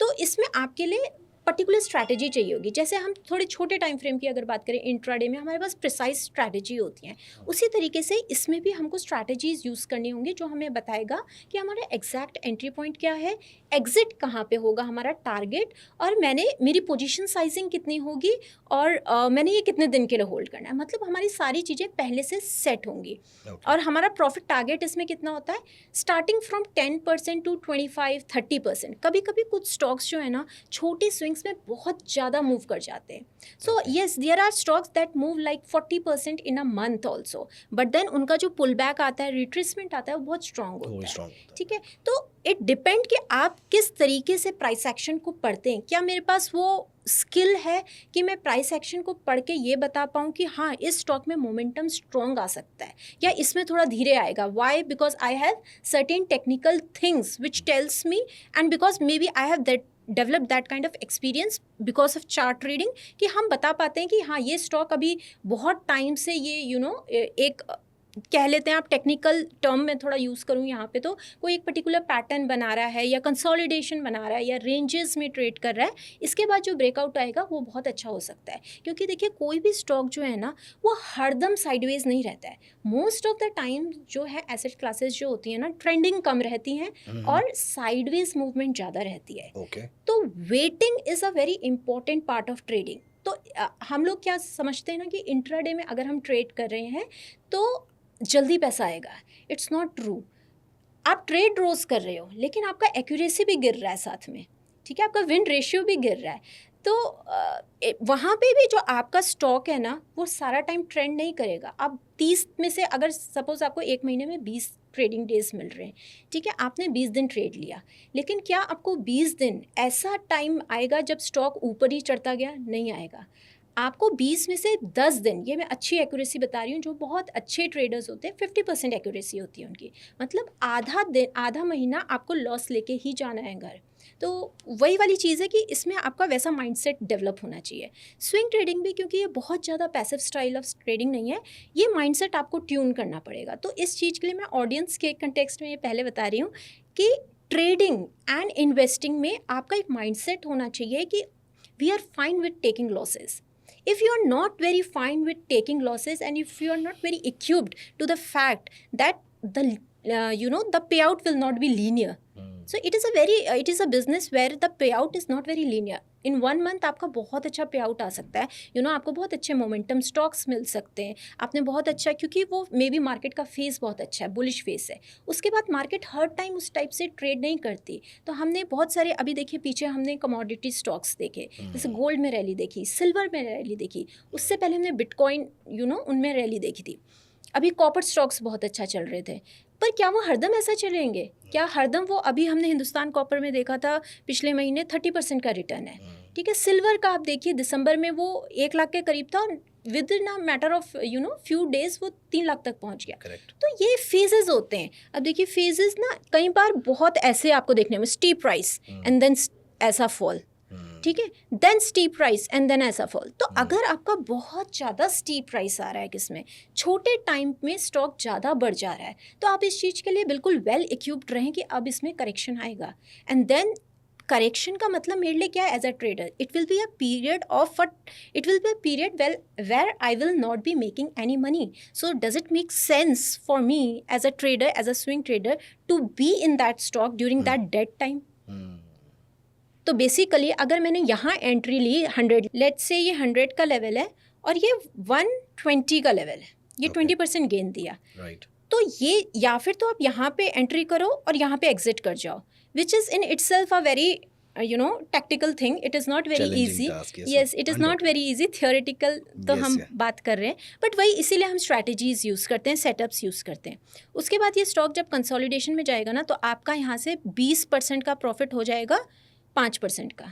तो इसमें आपके लिए पर्टिकुलर स्ट्रैटेजी चाहिए होगी। जैसे हम थोड़े छोटे टाइम फ्रेम की अगर बात करें, इंट्राडे में हमारे पास प्रिसाइज स्ट्रैटेजी होती हैं, उसी तरीके से इसमें भी हमको स्ट्रैटेजीज यूज़ करनी होंगी जो हमें बताएगा कि हमारा एग्जैक्ट एंट्री पॉइंट क्या है, एग्जिट कहाँ पे होगा हमारा टारगेट, और मेरी पोजीशन साइजिंग कितनी होगी, और मैंने ये कितने दिन के लिए होल्ड करना है। मतलब हमारी सारी चीज़ें पहले से सेट होंगी। और हमारा प्रॉफिट टारगेट इसमें कितना होता है, स्टार्टिंग फ्रॉम 10% टू 25-30%। कभी कभी कुछ स्टॉक्स जो है ना छोटे स्विंग्स में बहुत ज़्यादा मूव कर जाते हैं। So yes, there are stocks that move like 40% in a month also, but then उनका जो पुल बैक आता है, रिट्रेसमेंट आता है, वो बहुत स्ट्रांग होता है। ठीक है, तो इट डिपेंड कि आप किस तरीके से प्राइस एक्शन को पढ़ते हैं। क्या मेरे पास वो स्किल है कि मैं प्राइस एक्शन को पढ़ के ये बता पाऊँ कि हाँ इस स्टॉक में मोमेंटम स्ट्रॉन्ग आ सकता है, या इसमें थोड़ा धीरे आएगा। Why? Because I have certain technical things which tells me, and because maybe I have develop that kind of experience because of chart reading, कि हम बता पाते हैं कि हाँ ये स्टॉक अभी बहुत टाइम से ये एक कह लेते हैं, आप टेक्निकल टर्म में थोड़ा यूज़ करूँ यहाँ पे, तो कोई एक पर्टिकुलर पैटर्न बना रहा है या कंसोलिडेशन बना रहा है या रेंजेस में ट्रेड कर रहा है, इसके बाद जो ब्रेकआउट आएगा वो बहुत अच्छा हो सकता है। क्योंकि देखिए कोई भी स्टॉक जो है ना वो हरदम साइडवेज नहीं रहता है। मोस्ट ऑफ द टाइम जो है एसेट क्लासेस जो होती हैं ना, ट्रेंडिंग कम रहती हैं और साइडवेज मूवमेंट ज़्यादा रहती है। तो waiting is a very important part of trading. तो हम लोग क्या समझते हैं ना कि इंट्राडे में अगर हम ट्रेड कर रहे हैं तो जल्दी पैसा आएगा। It's not true. आप ट्रेड रोज कर रहे हो लेकिन आपका एक्यूरेसी भी गिर रहा है साथ में। ठीक है, आपका विन रेशियो भी गिर रहा है। तो वहाँ पे भी जो आपका स्टॉक है ना वो सारा टाइम ट्रेंड नहीं करेगा। आप 30 में से अगर सपोज आपको एक महीने में 20 ट्रेडिंग डेज मिल रहे हैं, ठीक है, आपने 20 दिन ट्रेड लिया, लेकिन क्या आपको 20 दिन ऐसा टाइम आएगा जब स्टॉक ऊपर ही चढ़ता गया? नहीं आएगा। आपको 20 में से 10 दिन, ये मैं अच्छी एक्यूरेसी बता रही हूँ, जो बहुत अच्छे ट्रेडर्स होते हैं 50% एक्यूरेसी होती है उनकी, मतलब आधा महीना आपको लॉस लेके ही जाना है घर। तो वही वाली चीज़ है कि इसमें आपका वैसा माइंडसेट डेवलप होना चाहिए। स्विंग ट्रेडिंग भी, क्योंकि ये बहुत ज़्यादा पैसिव स्टाइल ऑफ ट्रेडिंग नहीं है, ये माइंडसेट आपको ट्यून करना पड़ेगा। तो इस चीज़ के लिए मैं ऑडियंस के कंटेक्स्ट में ये पहले बता रही हूँ कि ट्रेडिंग एंड इन्वेस्टिंग में आपका एक माइंडसेट होना चाहिए कि we are fine with taking losses. If you are not very fine with taking losses, and if you are not very equipped to the fact that the payout will not be linear, so it is a business where the payout is not very linear. In 1 month आपका बहुत अच्छा पे आउट आ सकता है, आपको बहुत अच्छे मोमेंटम स्टॉक्स मिल सकते हैं, आपने बहुत अच्छा, क्योंकि वो मे बी मार्केट का फेस बहुत अच्छा है, बुलिश फेस है। उसके बाद मार्केट हर टाइम उस टाइप से ट्रेड नहीं करती। तो हमने बहुत सारे, अभी देखिए पीछे हमने कमोडिटी स्टॉक्स देखे, जैसे गोल्ड में रैली देखी, सिल्वर में रैली देखी, उससे पहले हमने बिटकॉइन उनमें रैली देखी थी। अभी कॉपर स्टॉक्स बहुत अच्छा चल रहे थे, पर क्या वो हरदम ऐसा चलेंगे? क्या हरदम वो, अभी हमने हिंदुस्तान कॉपर में देखा था पिछले महीने 30% का रिटर्न है। ठीक है, सिल्वर का आप देखिए दिसंबर में वो 1 लाख के करीब था, with in a matter of few days वो 3 लाख तक पहुंच गया। Correct. तो ये फेजेस होते हैं। अब देखिए फेजेस ना कई बार बहुत ऐसे आपको देखने में, स्टीप प्राइस एंड देन ऐसा फॉल, ठीक है, then steep price and then ऐसा फॉल। तो अगर आपका बहुत ज़्यादा स्टीप प्राइस आ रहा है, किसमें छोटे टाइम में स्टॉक ज़्यादा बढ़ जा रहा है, तो आप इस चीज़ के लिए बिल्कुल वेल इक्विप्ड रहें कि अब इसमें करेक्शन आएगा। एंड देन करेक्शन का मतलब मेरे लिए क्या है as a trader, it will be a period where I will not be making any money. So does it make sense for me as a trader, as a swing trader, to be in that stock during that dead time? तो बेसिकली अगर मैंने यहाँ एंट्री ली 100, लेट्स से ये 100 का लेवल है और ये 120 का लेवल है, ये 20% गेन दिया, तो ये या फिर तो आप यहाँ पे एंट्री करो और यहाँ पे एग्जिट कर जाओ, which is in itself a very tactical thing. It is not very easy. Yes, it is not very easy. Theoretical तो हम बात कर रहे हैं, बट वही इसीलिए हम स्ट्रैटेजीज यूज़ करते हैं, सेटअप्स यूज़ करते हैं। उसके बाद ये स्टॉक जब कंसोलिडेशन में जाएगा ना, तो आपका यहाँ से 20% का प्रॉफिट हो जाएगा 5% का।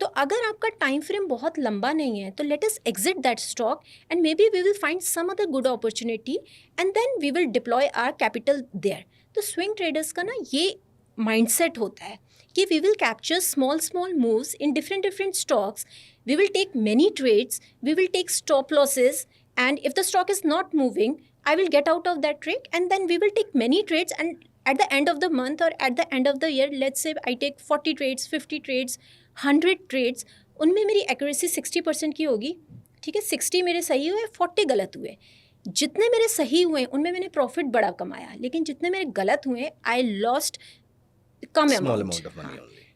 तो अगर आपका टाइम फ्रेम बहुत लंबा नहीं है, तो let us exit that stock and maybe we will find some other good opportunity and then we will deploy our capital there. तो स्विंग ट्रेडर्स का ना ये माइंडसेट होता है कि we will capture small moves in different stocks, we will take many trades, we will take stop losses, and if the stock is not moving, I will get out of that trade, and then we will take many trades, and at the end of the month or at the end of the year, let's say I take 40 trades, 50 trades, 100 trades, उनमें मेरी accuracy 60% की होगी, ठीक है, 60 मेरे सही हुए, 40 गलत हुए। जितने मेरे सही हुए उनमें मैंने प्रॉफिट बड़ा कमाया, लेकिन जितने मेरे गलत हुए आई लॉस्ट कम अमाउंट।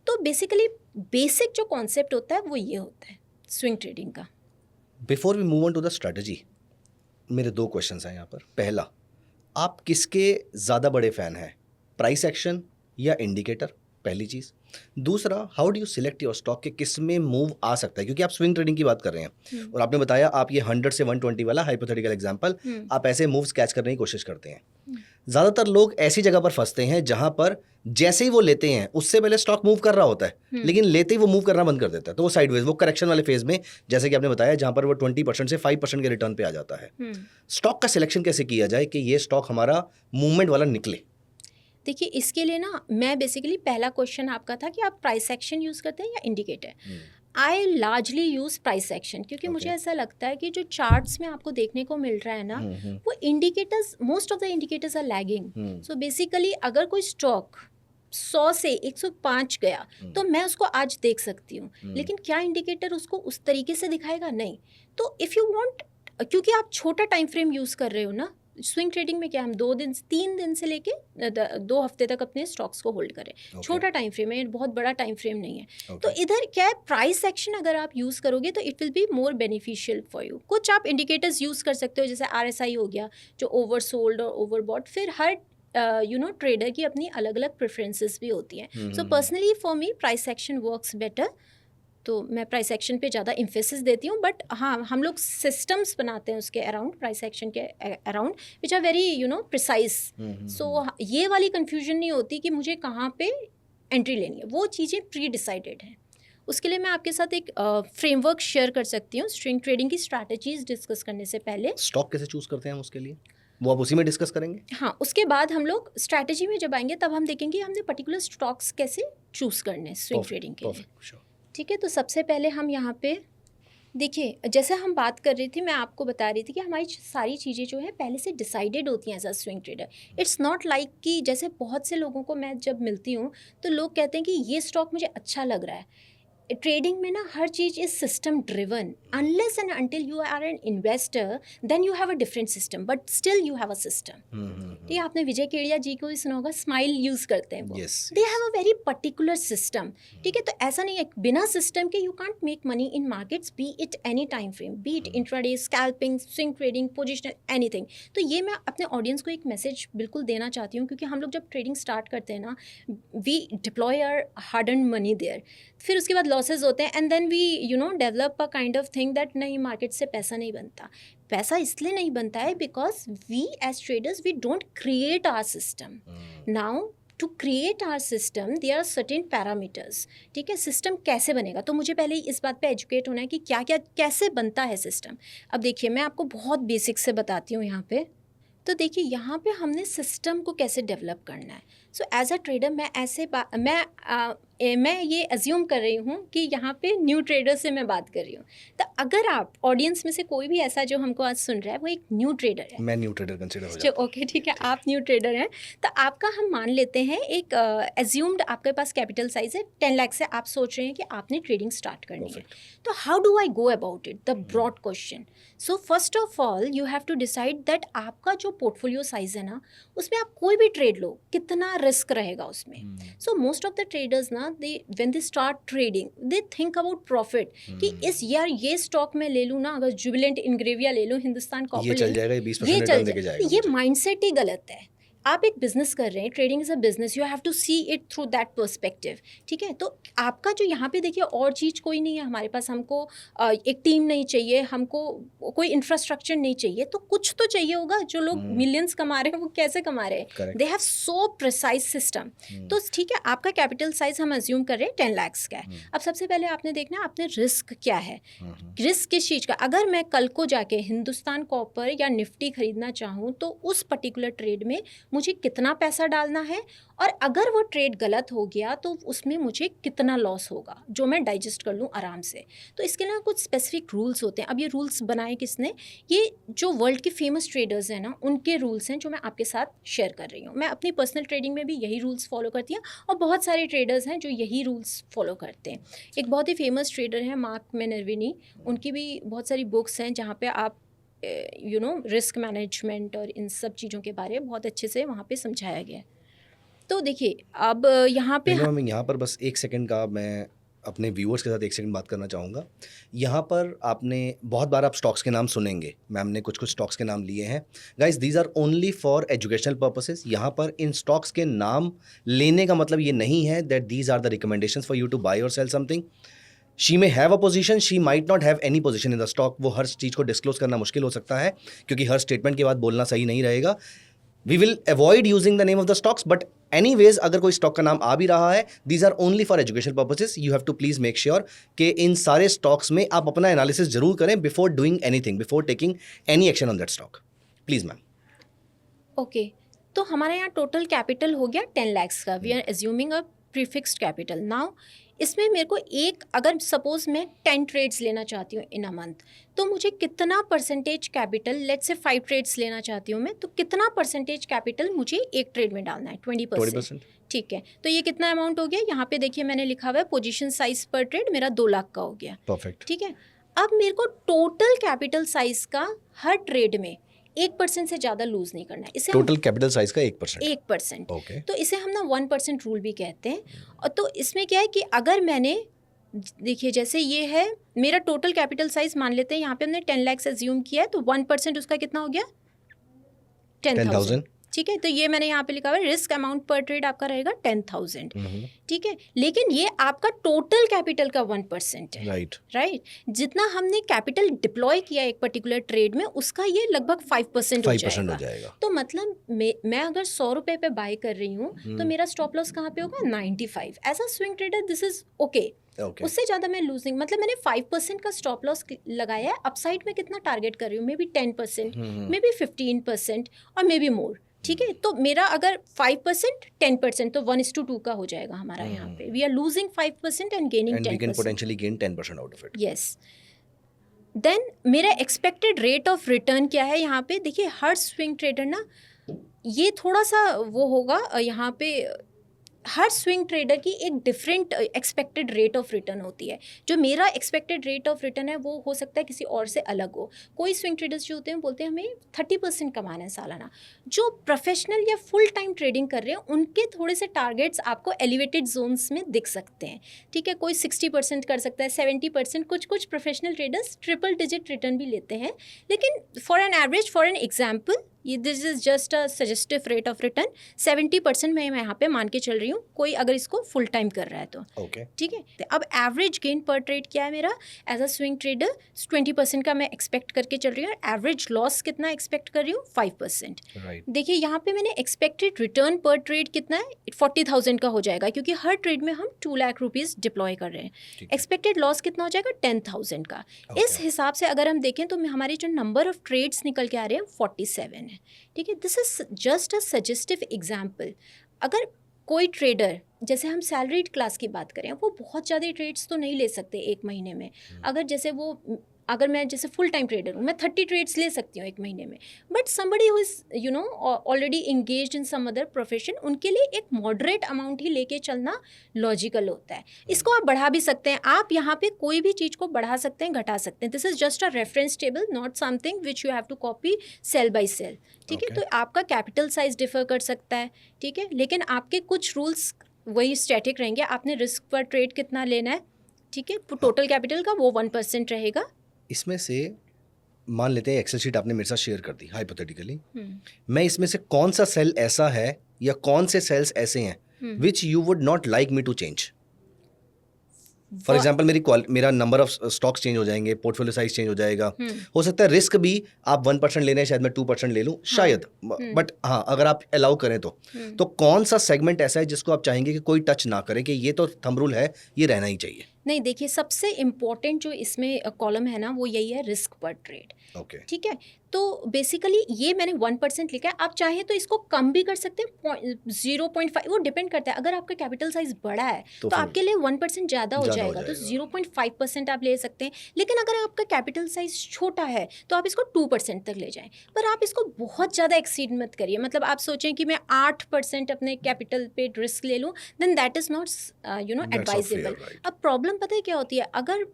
तो बेसिकली बेसिक जो कॉन्सेप्ट होता है वो ये होता है स्विंग ट्रेडिंग का। Before we move on to the strategy, मेरे 2 क्वेश्चंस हैं यहाँ पर। पहला, आप किसके ज़्यादा बड़े फैन हैं, प्राइस एक्शन या इंडिकेटर? पहली चीज़। दूसरा, how do you select your stock के किस में मूव आ सकता है, क्योंकि आप स्विंग ट्रेडिंग की बात कर रहे हैं और आपने बताया आप ये 100 से 120 वाला हाइपोथेटिकल एग्जांपल, आप ऐसे मूव्स कैच करने की कोशिश करते हैं। ज़्यादातर लोग ऐसी जगह पर फंसते हैं जहां पर जैसे ही वो लेते हैं उससे पहले स्टॉक मूव कर रहा होता है, लेकिन लेते ही वो मूव करना बंद कर देता है, तो वो साइडवेज, वो करेक्शन वाले फेज में, जैसे कि आपने बताया, जहां पर वो 20% से 5% के रिटर्न पे आ जाता है। स्टॉक का सिलेक्शन कैसे किया जाए कि ये स्टॉक हमारा मूवमेंट वाला निकले? देखिए, इसके लिए ना मैं बेसिकली, पहला क्वेश्चन आपका था कि आप प्राइस एक्शन यूज़ करते हैं या इंडिकेटर। आई लार्जली यूज़ प्राइस एक्शन, क्योंकि मुझे ऐसा लगता है कि जो चार्ट्स में आपको देखने को मिल रहा है ना, वो indicators, most of the indicators are lagging. So basically अगर कोई स्टॉक 100 से 105 गया तो मैं उसको आज देख सकती हूँ, लेकिन क्या इंडिकेटर उसको उस तरीके से दिखाएगा? नहीं। तो इफ़ यू वांट, क्योंकि आप छोटा टाइम फ्रेम यूज़ कर रहे हो ना, स्विंग ट्रेडिंग में क्या हम 3 दिन से लेके 2 हफ्ते तक अपने स्टॉक्स को होल्ड करें। छोटा टाइम फ्रेम है, बहुत बड़ा टाइम फ्रेम नहीं है। तो इधर क्या है, प्राइस एक्शन अगर आप यूज़ करोगे तो it will be more beneficial for you. कुछ आप इंडिकेटर्स यूज़ कर सकते हो, जैसे RSI हो गया, जो ओवर सोल्ड और ओवर बॉट। फिर हर ट्रेडर की अपनी अलग अलग प्रेफरेंसेस भी होती हैं। So personally for me price action works better, तो मैं प्राइस एक्शन पे ज़्यादा इम्फेसिस देती हूँ। बट हाँ, हम लोग सिस्टम्स बनाते हैं उसके अराउंड, प्राइस एक्शन के around, which are very precise. So ये वाली कन्फ्यूजन नहीं होती कि मुझे कहाँ पे एंट्री लेनी है, वो चीज़ें प्री डिसाइडेड हैं। उसके लिए मैं आपके साथ एक फ्रेमवर्क शेयर कर सकती हूँ स्विंग ट्रेडिंग की स्ट्रैटेजीज डिस्कस करने से पहले। स्टॉक कैसे चूज़ करते हैं हम उसके लिए, वो आप उसी में डिस्कस करेंगे? हाँ, उसके बाद हम लोग स्ट्रैटेजी में जब आएंगे तब हम देखेंगे हमने पर्टिकुलर स्टॉक्स कैसे चूज़ करने स्विंग ट्रेडिंग के लिए। ठीक है, तो सबसे पहले हम यहाँ पे देखिए, जैसे हम बात कर रही थी, मैं आपको बता रही थी कि हमारी सारी चीज़ें जो है पहले से डिसाइडेड होती हैं as a swing trader. It's not like कि जैसे बहुत से लोगों को मैं जब मिलती हूँ तो लोग कहते हैं कि ये स्टॉक मुझे अच्छा लग रहा है। ट्रेडिंग में ना हर चीज़ is system driven. Unless and until you are an investor then you have a different system, but still you have a system. ठीक है, आपने विजय केडिया जी को भी सुना होगा, स्माइल यूज़ करते हैं वो। They have a very particular system. ठीक है, तो ऐसा नहीं है बिना सिस्टम के you can't make money in markets, be it any time frame, be it intraday, scalping, swing trading, positional, anything. तो ये मैं अपने ऑडियंस को एक मैसेज बिल्कुल देना चाहती हूँ, क्योंकि हम लोग जब ट्रेडिंग स्टार्ट करते हैं ना, we deploy our hard earned money there, फिर उसके बाद लॉसेज होते हैं, and then we develop a kind of thing that नहीं, मार्केट से पैसा नहीं बनता। पैसा इसलिए नहीं बनता है because we as traders we don't create our system. Now to create our system there are certain parameters. ठीक है, सिस्टम कैसे बनेगा, तो मुझे पहले इस बात पे एजुकेट होना है कि क्या क्या कैसे बनता है सिस्टम। अब देखिए, मैं आपको बहुत बेसिक से बताती हूँ यहाँ पे। तो देखिए, यहाँ पे हमने सिस्टम को कैसे डेवलप करना है। सो एज अ ट्रेडर मैं ये अज्यूम कर रही हूँ कि यहाँ पे न्यू ट्रेडर से मैं बात कर रही हूँ। तो अगर आप ऑडियंस में से कोई भी ऐसा जो हमको आज सुन रहा है वो एक न्यू ट्रेडर है, मैं न्यू ट्रेडर कंसीडर हो जाता हूँ। ओके ठीक है, आप न्यू ट्रेडर हैं, तो आपका हम मान लेते हैं एक एज्यूम्ड आपके पास कैपिटल साइज है 10 लाख से आप सोच रहे हैं कि आपने ट्रेडिंग स्टार्ट करनी है। तो how do I go about it, the broad question. So first of all you have to decide that आपका जो पोर्टफोलियो साइज है ना, उसमें आप कोई भी ट्रेड लो, कितना रिस्क रहेगा उसमें। So most of the traders ना, they when they start trading they think about profit कि इस यार ये स्टॉक में ले लूँ ना, अगर जुबिलेंट इंग्रेविया ले लूँ, हिंदुस्तान कॉपर, ये चल जाएगा, 20% रिटर्न देके जाएगा। ये माइंडसेट ही गलत है। आप एक बिजनेस कर रहे हैं, trading is a business, you have to see it through that perspective, ठीक है। तो आपका जो यहाँ पे देखिए और चीज़ कोई नहीं है हमारे पास, हमको एक टीम नहीं चाहिए, हमको कोई इंफ्रास्ट्रक्चर नहीं चाहिए, तो कुछ तो चाहिए होगा। जो लोग मिलियंस कमा रहे हैं वो कैसे कमा रहे हैं, they have so precise system. तो ठीक है, आपका कैपिटल साइज हम अज्यूम कर रहे हैं 10 लाख का है। अब सबसे पहले आपने देखना आपने रिस्क क्या है, रिस्क किस चीज़ का। अगर मैं कल को जाके हिंदुस्तान कॉपर या निफ्टी खरीदना चाहूँ तो उस पर्टिकुलर ट्रेड में मुझे कितना पैसा डालना है, और अगर वो ट्रेड गलत हो गया तो उसमें मुझे कितना लॉस होगा, जो मैं डाइजेस्ट कर लूँ आराम से। तो इसके लिए कुछ स्पेसिफिक रूल्स होते हैं। अब ये रूल्स बनाए किसने, ये जो वर्ल्ड के फेमस ट्रेडर्स हैं ना, उनके रूल्स हैं जो मैं आपके साथ शेयर कर रही हूँ। मैं अपनी पर्सनल ट्रेडिंग में भी यही रूल्स फॉलो करती हूँ, और बहुत सारे ट्रेडर्स हैं जो यही रूल्स फॉलो करते हैं। एक बहुत ही फेमस ट्रेडर है मार्क मेनर्विनी, उनकी भी बहुत सारी बुक्स हैं जहाँ पे आप रिस्क मैनेजमेंट और इन सब चीज़ों के बारे में बहुत अच्छे से वहाँ पे समझाया गया है। तो देखिए अब यहाँ पे मैं यहाँ पर बस एक सेकंड का मैं अपने व्यूअर्स के साथ एक सेकंड बात करना चाहूँगा। यहाँ पर आपने बहुत बार आप स्टॉक्स के नाम सुनेंगे, मैम ने कुछ स्टॉक्स के नाम लिए हैं। Guys these are only for educational purposes. यहाँ पर इन स्टॉक्स के नाम लेने का मतलब ये नहीं है that these are the recommendations for you to buy और sell something. She may have a position, she might not have any position in the stock. वो हर चीज़ को डिस्क्लोज करना मुश्किल हो सकता है, क्योंकि हर स्टेटमेंट के बाद बोलना सही नहीं रहेगा। We will avoid using the name of the stocks, but anyways अगर कोई स्टॉक का नाम आ भी रहा है, these are only for education purposes. You have to please make sure कि इन सारे स्टॉक्स में आप अपना एनालिसिस जरूर करें before doing anything, before taking any action on that stock. Please ma'am. Okay, तो हमारे यहाँ टोटल कैपिटल हो गया 10 लाख का। We are assuming a prefixed capital. Now इसमें मेरे को एक, अगर सपोज मैं 10 ट्रेड्स लेना चाहती हूँ इन अ मंथ, तो मुझे कितना percentage capital, let's say 5 trades लेना चाहती हूँ मैं, तो कितना परसेंटेज कैपिटल मुझे एक ट्रेड में डालना है? 20%। ठीक है, तो ये कितना अमाउंट हो गया? यहाँ पे देखिए मैंने लिखा हुआ है पोजीशन साइज पर ट्रेड मेरा 2 लाख का हो गया। परफेक्ट। ठीक है, अब मेरे को टोटल कैपिटल साइज का हर ट्रेड में 1% से ज़्यादा लूज नहीं करना है। इसे टोटल कैपिटल साइज का 1%। ओके, तो इसे हम ना 1% रूल भी कहते हैं। और तो इसमें क्या है कि अगर मैंने, देखिए जैसे ये है मेरा टोटल कैपिटल साइज, मान लेते हैं यहाँ पे हमने 10 लाख अज्यूम किया है, तो 1% उसका कितना हो गया? 10,000। ठीक है, तो ये मैंने यहाँ पे लिखा हुआ है रिस्क अमाउंट पर ट्रेड आपका रहेगा 10,000। ठीक है, लेकिन ये आपका टोटल कैपिटल का 1% है। राइट, जितना हमने कैपिटल डिप्लॉय किया एक पर्टिकुलर ट्रेड में, उसका ये लगभग 5% हो जाएगा। तो मतलब मैं अगर 100 रुपये पे बाय कर रही हूँ तो मेरा स्टॉप लॉस कहाँ पे होगा? 95। As a swing trader this is okay. उससे ज़्यादा मैं लूजिंग, मतलब मैंने 5% का स्टॉप लॉस लगाया है। अपसाइड में कितना टारगेट कर रही हूँ? मे बी 10%, मे बी 15%, और मे बी मोर। ठीक है, तो मेरा अगर 5% 10%, तो 1:2 का हो जाएगा हमारा यहाँ पे। We are losing 5% and gaining 10%। And we can potentially gain 10% out of it. Yes. Then मेरा एक्सपेक्टेड रेट ऑफ रिटर्न क्या है यहाँ पे? देखिए हर स्विंग ट्रेडर ना, ये थोड़ा सा वो होगा यहाँ पे, हर स्विंग ट्रेडर की एक different expected rate of return होती है। जो मेरा एक्सपेक्टेड रेट ऑफ रिटर्न है वो हो सकता है किसी और से अलग हो। कोई स्विंग ट्रेडर्स जो होते हैं बोलते हैं हमें 30% कमाना है सालाना। जो प्रोफेशनल या फुल टाइम ट्रेडिंग कर रहे हैं उनके थोड़े से टारगेट्स आपको एलिवेटेड जोन्स में दिख सकते हैं। ठीक है, कोई 60% कर सकता है, 70%, कुछ professional traders triple digit return भी लेते हैं। लेकिन for an average, for an example, this is just a suggestive rate of return 70% मैं यहाँ पे मान के चल रही हूँ, कोई अगर इसको फुल टाइम कर रहा है तो। ठीक है, तो अब एवरेज गेन पर ट्रेड क्या है मेरा? एज अ स्विंग ट्रेडर 20% का मैं एक्सपेक्ट करके चल रही हूँ। एवरेज लॉस कितना एक्सपेक्ट कर रही हूँ? 5%। देखिए यहाँ पे मैंने एक्सपेक्टेड रिटर्न पर ट्रेड कितना है? 40,000 का हो जाएगा, क्योंकि हर ट्रेड में हम 2 लाख रुपीज़ डिप्लॉय कर रहे हैं। एक्सपेक्टेड लॉस कितना हो जाएगा? 10,000 का। इस हिसाब से अगर हम देखें तो हमारी जो नंबर ऑफ ट्रेड्स निकल के आ रहे हैं 47 है। ठीक है, this is just a suggestive example. अगर कोई ट्रेडर, जैसे हम सैलरीड क्लास की बात करें, वो बहुत ज़्यादा ट्रेड्स तो नहीं ले सकते एक महीने में। अगर जैसे अगर मैं जैसे फुल टाइम ट्रेडर हूँ, मैं 30 ट्रेड्स ले सकती हूँ एक महीने में, but somebody who is already engaged in some other profession, उनके लिए एक मॉडरेट अमाउंट ही लेके चलना लॉजिकल होता है। इसको आप बढ़ा भी सकते हैं, आप यहाँ पे कोई भी चीज़ को बढ़ा सकते हैं, घटा सकते हैं। This is just a reference table, not something which you have to copy cell by cell, ठीक है। तो आपका कैपिटल साइज डिफर कर सकता है, ठीक है, लेकिन आपके कुछ रूल्स वही स्टैटिक रहेंगे। आपने रिस्क पर ट्रेड कितना लेना है, ठीक है, टोटल कैपिटल का वो 1% रहेगा। इसमें से मान लेते हैं एक्सेल शीट आपने मेरे साथ शेयर कर दी हाइपोथेटिकली, मैं इसमें से कौन सा सेल ऐसा है या कौन से सेल्स ऐसे हैं which you would not like me to change? For example मेरा नंबर ऑफ स्टॉक्स चेंज हो जाएंगे, पोर्टफोलियो साइज चेंज हो जाएगा, हो सकता है रिस्क भी आप 1% ले रहे हैं, शायद मैं 2% ले लूं, शायद, बट हाँ अगर आप अलाउ करें तो कौन सा सेगमेंट ऐसा है जिसको आप चाहेंगे कि कोई टच ना करे, कि ये तो थंब रूल है, ये रहना ही चाहिए? नहीं, देखिए सबसे इम्पॉर्टेंट जो इसमें कॉलम है ना, वो यही है रिस्क पर ट्रेड, ठीक है। तो बेसिकली ये मैंने 1% लिखा है, आप चाहे तो इसको कम भी कर सकते हैं, 0.5, वो डिपेंड करता है। अगर आपका कैपिटल साइज बड़ा है तो आपके लिए 1% ज़्यादा हो जाएगा, तो 0.5% आप ले सकते हैं। लेकिन अगर आपका कैपिटल साइज छोटा है तो आप इसको 2% तक ले जाएं, पर आप इसको बहुत ज़्यादा एक्सीड मत करिए। मतलब आप सोचें कि मैं 8% अपने कैपिटल पे रिस्क ले लूँ, then that is not advisable. अब प्रॉब्लम पता है क्या होती है, अगर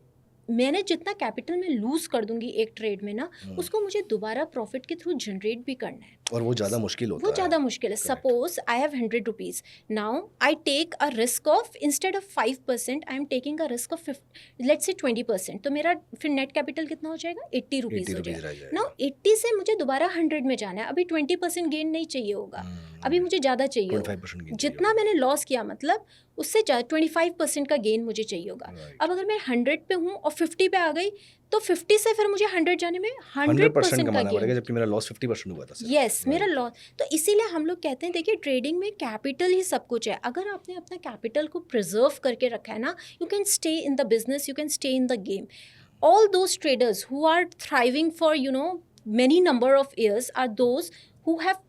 मैंने जितना कैपिटल में लूज कर दूंगी एक ट्रेड में ना, उसको मुझे दोबारा प्रॉफिट के थ्रू जनरेट भी करना है, और वो ज़्यादा मुश्किल होता है। वो ज़्यादा मुश्किल है। Suppose I have 100 rupees, now I take a risk of, instead of 5% I am taking a risk of let's say 20%, तो मेरा फिर नेट कैपिटल कितना हो जाएगा, 80 रुपीज़ हो जाएगा। नाउ 80 से मुझे दोबारा 100 में जाना है, अभी 20% गेन नहीं चाहिए होगा, अभी मुझे ज़्यादा चाहिए होगा। जितना मैंने लॉस किया, मतलब उससे 25% का गेन मुझे चाहिए होगा। अब अगर मैं 100 पे हूँ और 50 पे आ गई, तो 50 से फिर मुझे 100 जाने में 100% का गेन, जबकि मेरा लॉस 50% हुआ था। यस, मेरा लॉस। तो इसीलिए हम लोग कहते हैं, देखिए ट्रेडिंग में कैपिटल ही सब कुछ है। अगर आपने अपना कैपिटल को प्रिजर्व करके रखा है ना, you can stay in the business, you can stay in the game. All those traders who are thriving for many number of years are those who have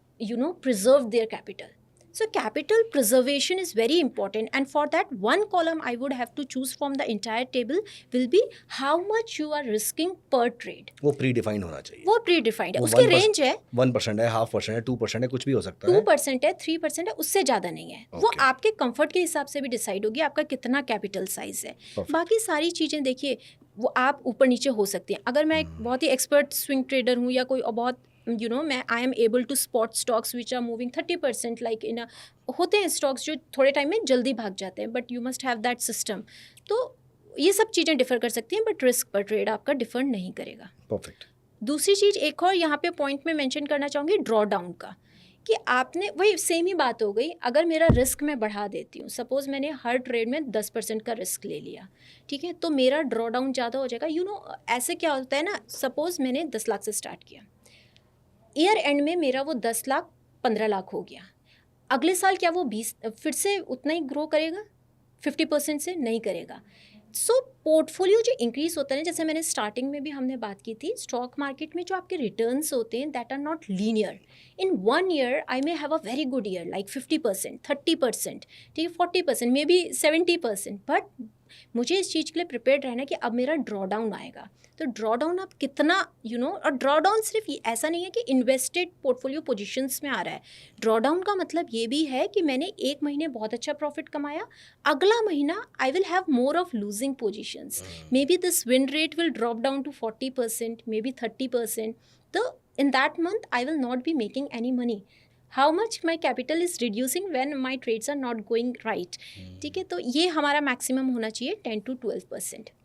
preserved their capital. So capital preservation is very important, and for that one column I would have to choose from the entire table will be how much you are risking per trade. वो प्री-डिफाइंड होना चाहिए। वो प्री-डिफाइंड है, उसके रेंज है 1% है, 0.5% है, 2% है, कुछ भी हो सकता है, 2% है, 3% है, उससे ज़्यादा नहीं है। वो आपके कंफर्ट के हिसाब से भी डिसाइड होगी आपका कितना कैपिटल साइज है। बाकी सारी चीज़ें देखिए वो आप ऊपर नीचे हो सकती हैं। अगर मैं एक बहुत ही एक्सपर्ट स्विंग ट्रेडर हूँ या कोई बहुत मैं I am able to spot stocks which are moving 30% like होते हैं स्टॉक्स जो थोड़े टाइम में जल्दी भाग जाते हैं, but you must have that system. तो ये सब चीज़ें डिफर कर सकती हैं, बट रिस्क पर ट्रेड आपका डिफर नहीं करेगा। परफेक्ट। दूसरी चीज़ एक और यहाँ पे पॉइंट में मेंशन करना चाहूँगी, ड्रॉ डाउन का, कि आपने वही सेम ही बात हो गई। अगर मेरा रिस्क मैं बढ़ा देती हूँ, सपोज़ मैंने हर ट्रेड में 10% का रिस्क ले लिया, ठीक है, तो मेरा ड्रॉ डाउन ज़्यादा हो जाएगा। ऐसे क्या होता है ना, सपोज़ मैंने 10 लाख से स्टार्ट किया, ईयर एंड में मेरा वो 10 लाख 15 लाख हो गया। अगले साल क्या वो 20 फिर से उतना ही ग्रो करेगा? 50% से नहीं करेगा। सो पोर्टफोलियो जो इंक्रीज होता है, जैसे मैंने स्टार्टिंग में भी हमने बात की थी, स्टॉक मार्केट में जो आपके रिटर्न्स होते हैं that are not linear. In 1 year I may have a very good year like 50%, 30%, ठीक है, 40%, मे बी 70%, बट मुझे इस चीज़ के लिए प्रिपेयर्ड रहना है कि अब मेरा ड्रॉ डाउन आएगा। तो ड्रॉ डाउन आप कितना और ड्रॉ डाउन सिर्फ ऐसा नहीं है कि इन्वेस्टेड पोर्टफोलियो पोजीशंस में आ रहा है। ड्रॉ डाउन का मतलब ये भी है कि मैंने एक महीने बहुत अच्छा प्रॉफिट कमाया, अगला महीना I will have more of losing positions, maybe this win rate will drop down to 40%, maybe 30%, तो in that month I will not be making any money. How much my capital is reducing when my trades are not going right, ठीक है। तो ये हमारा मैक्सिमम होना चाहिए 10 to 12%।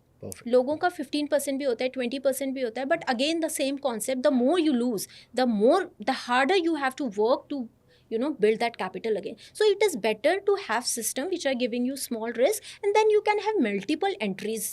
लोगों का 15% भी होता है, 20% भी होता है, but again the same concept, the more you lose the harder you have to work to build that capital again. So it is better to have system which are giving you small risk, and then you can have multiple entries.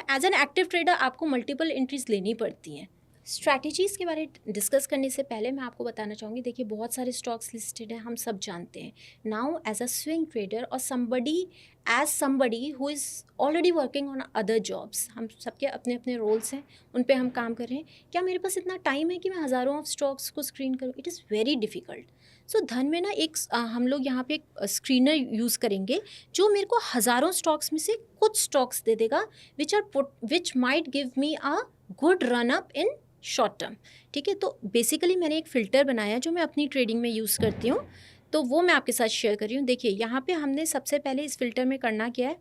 As an active trader आपको multiple entries लेनी पड़ती हैं। स्ट्रैटेजीज़ के बारे डिस्कस करने से पहले मैं आपको बताना चाहूँगी, देखिए बहुत सारे स्टॉक्स लिस्टेड हैं, हम सब जानते हैं. Now as a swing trader और somebody who is already working on other jobs, हम सबके अपने अपने रोल्स हैं, उन पे हम काम कर रहे हैं. क्या मेरे पास इतना टाइम है कि मैं हज़ारों ऑफ स्टॉक्स को स्क्रीन करूँ? It is very difficult. So धन में ना हम लोग यहाँ पे एक स्क्रीनर यूज़ करेंगे जो मेरे को हज़ारों स्टॉक्स में से कुछ स्टॉक्स दे देगा which might give me a good run up in short term. ठीक है, तो बेसिकली मैंने एक फ़िल्टर बनाया जो मैं अपनी ट्रेडिंग में यूज़ करती हूँ, तो वो मैं आपके साथ शेयर कर रही हूँ. देखिए यहाँ पे हमने सबसे पहले इस फ़िल्टर में करना क्या है,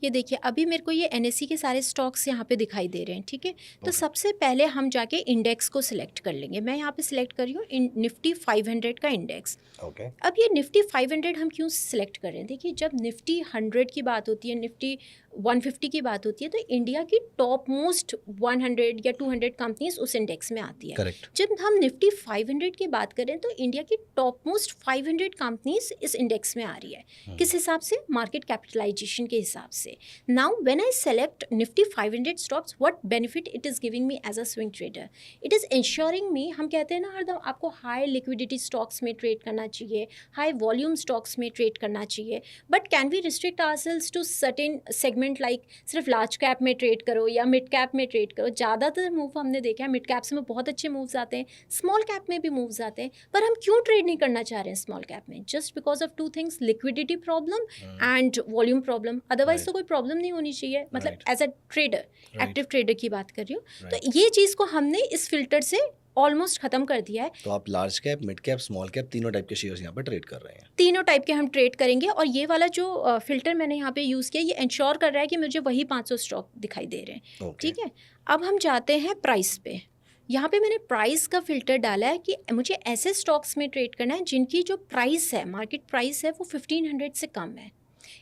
ये देखिए अभी मेरे को ये NSE के सारे स्टॉक्स यहाँ पे दिखाई दे रहे हैं. ठीक है, तो सबसे पहले हम जाके इंडेक्स को सिलेक्ट कर लेंगे. मैं यहाँ पे सिलेक्ट कर रही हूँ निफ्टी 500 का इंडेक्स. अब ये निफ्टी 500 हम क्यों सिलेक्ट कर रहे हैं? देखिए जब निफ्टी 100 की बात होती है, निफ्टी 150 की बात होती है, तो इंडिया की टॉप मोस्ट 100 या 200 कंपनीज उस इंडेक्स में आती है. Correct. जब हम निफ्टी 500 की बात करें तो इंडिया की टॉप मोस्ट 500 कंपनीज इस इंडेक्स में आ रही है. किस हिसाब से? मार्केट कैपिटलाइजेशन के हिसाब से. Now when I select Nifty 500 stocks, what benefit it is giving me as a swing trader? It is insuring me, हम कहते हैं ना हरदम आपको हाई लिक्विडिटी स्टॉक्स में ट्रेड करना चाहिए, हाई वॉल्यूम स्टॉक्स में ट्रेड करना चाहिए, but can we restrict ourselves to certain segment like सिर्फ लार्ज कैप में ट्रेड करो या मिड कैप में ट्रेड करो? ज़्यादातर मूव हमने देखा है मिड कैप्स में बहुत अच्छे मूव्स आते हैं, स्मॉल कैप में भी मूव्स आते हैं, पर हम क्यों ट्रेड नहीं करना चाह रहे हैं स्मॉल कैप में? Just because of two things, liquidity problem and volume problem. Otherwise तो कोई प्रॉब्लम नहीं होनी चाहिए. मतलब as a trader, active trader की बात कर रही हूँ. तो ये चीज़ को हमने इस फिल्टर से ऑलमोस्ट खत्म कर दिया है. तो आप large cap, mid cap, small cap तीनों टाइप के शेयर्स यहाँ पर ट्रेड कर रहे हैं. तीनों टाइप के हम ट्रेड करेंगे. और ये वाला जो फिल्टर मैंने यहाँ पे यूज़ किया, ये इंश्योर कर रहा है कि मुझे वही 500 स्टॉक दिखाई दे रहे हैं. ठीक है, अब हम जाते हैं प्राइस पे. यहाँ पे मैंने प्राइस का फ़िल्टर डाला है कि मुझे ऐसे स्टॉक्स में ट्रेड करना है जिनकी जो प्राइस है, मार्केट प्राइस है, वो 1500 से कम है.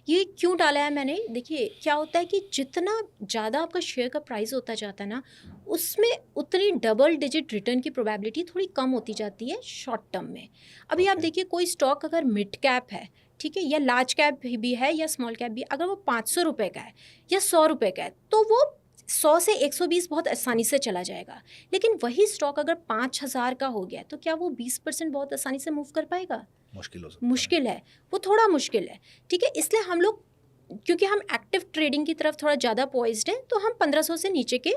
ये क्यों डाला है मैंने? देखिए क्या होता है कि जितना ज़्यादा आपका शेयर का प्राइस होता जाता है ना, उसमें उतनी डबल डिजिट रिटर्न की प्रोबेबिलिटी थोड़ी कम होती जाती है शॉर्ट टर्म में. अभी आप देखिए कोई स्टॉक अगर मिड कैप है, ठीक है, या लार्ज कैप भी है या स्मॉल कैप भी, अगर वो 500 रुपये का है या 100 रुपये का है, तो वो 100 से 120 बहुत आसानी से चला जाएगा. लेकिन वही स्टॉक अगर 5000 का हो गया, तो क्या वो 20% बहुत आसानी से मूव कर पाएगा? मुश्किल हो सकता है. मुश्किल है, वो थोड़ा मुश्किल है. ठीक है, इसलिए हम लोग, क्योंकि हम एक्टिव ट्रेडिंग की तरफ थोड़ा ज़्यादा पॉइज्ड हैं, तो हम 1500 से नीचे के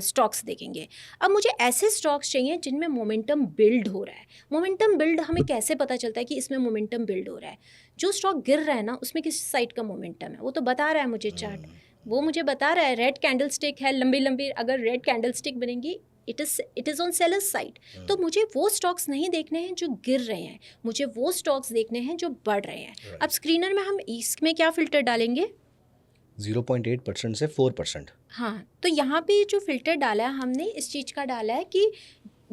स्टॉक्स देखेंगे. अब मुझे ऐसे स्टॉक्स चाहिए जिनमें मोमेंटम बिल्ड हो रहा है. मोमेंटम बिल्ड हमें कैसे पता चलता है कि इसमें मोमेंटम बिल्ड हो रहा है? जो स्टॉक गिर रहा है ना, उसमें किस साइड का मोमेंटम है, वो तो बता रहा है मुझे चार्ट. वो मुझे बता रहा है रेड कैंडल स्टिक है, लंबी लंबी अगर रेड कैंडल स्टिक बनेंगी, it is on sellers side. तो मुझे वो स्टॉक्स नहीं देखने हैं जो गिर रहे हैं, मुझे वो स्टॉक्स देखने हैं जो बढ़ रहे हैं. अब स्क्रीनर में हम इसमें क्या फ़िल्टर डालेंगे? 0.8% से 4%. हाँ, तो यहाँ पे जो फ़िल्टर डाला है हमने, इस चीज़ का डाला है कि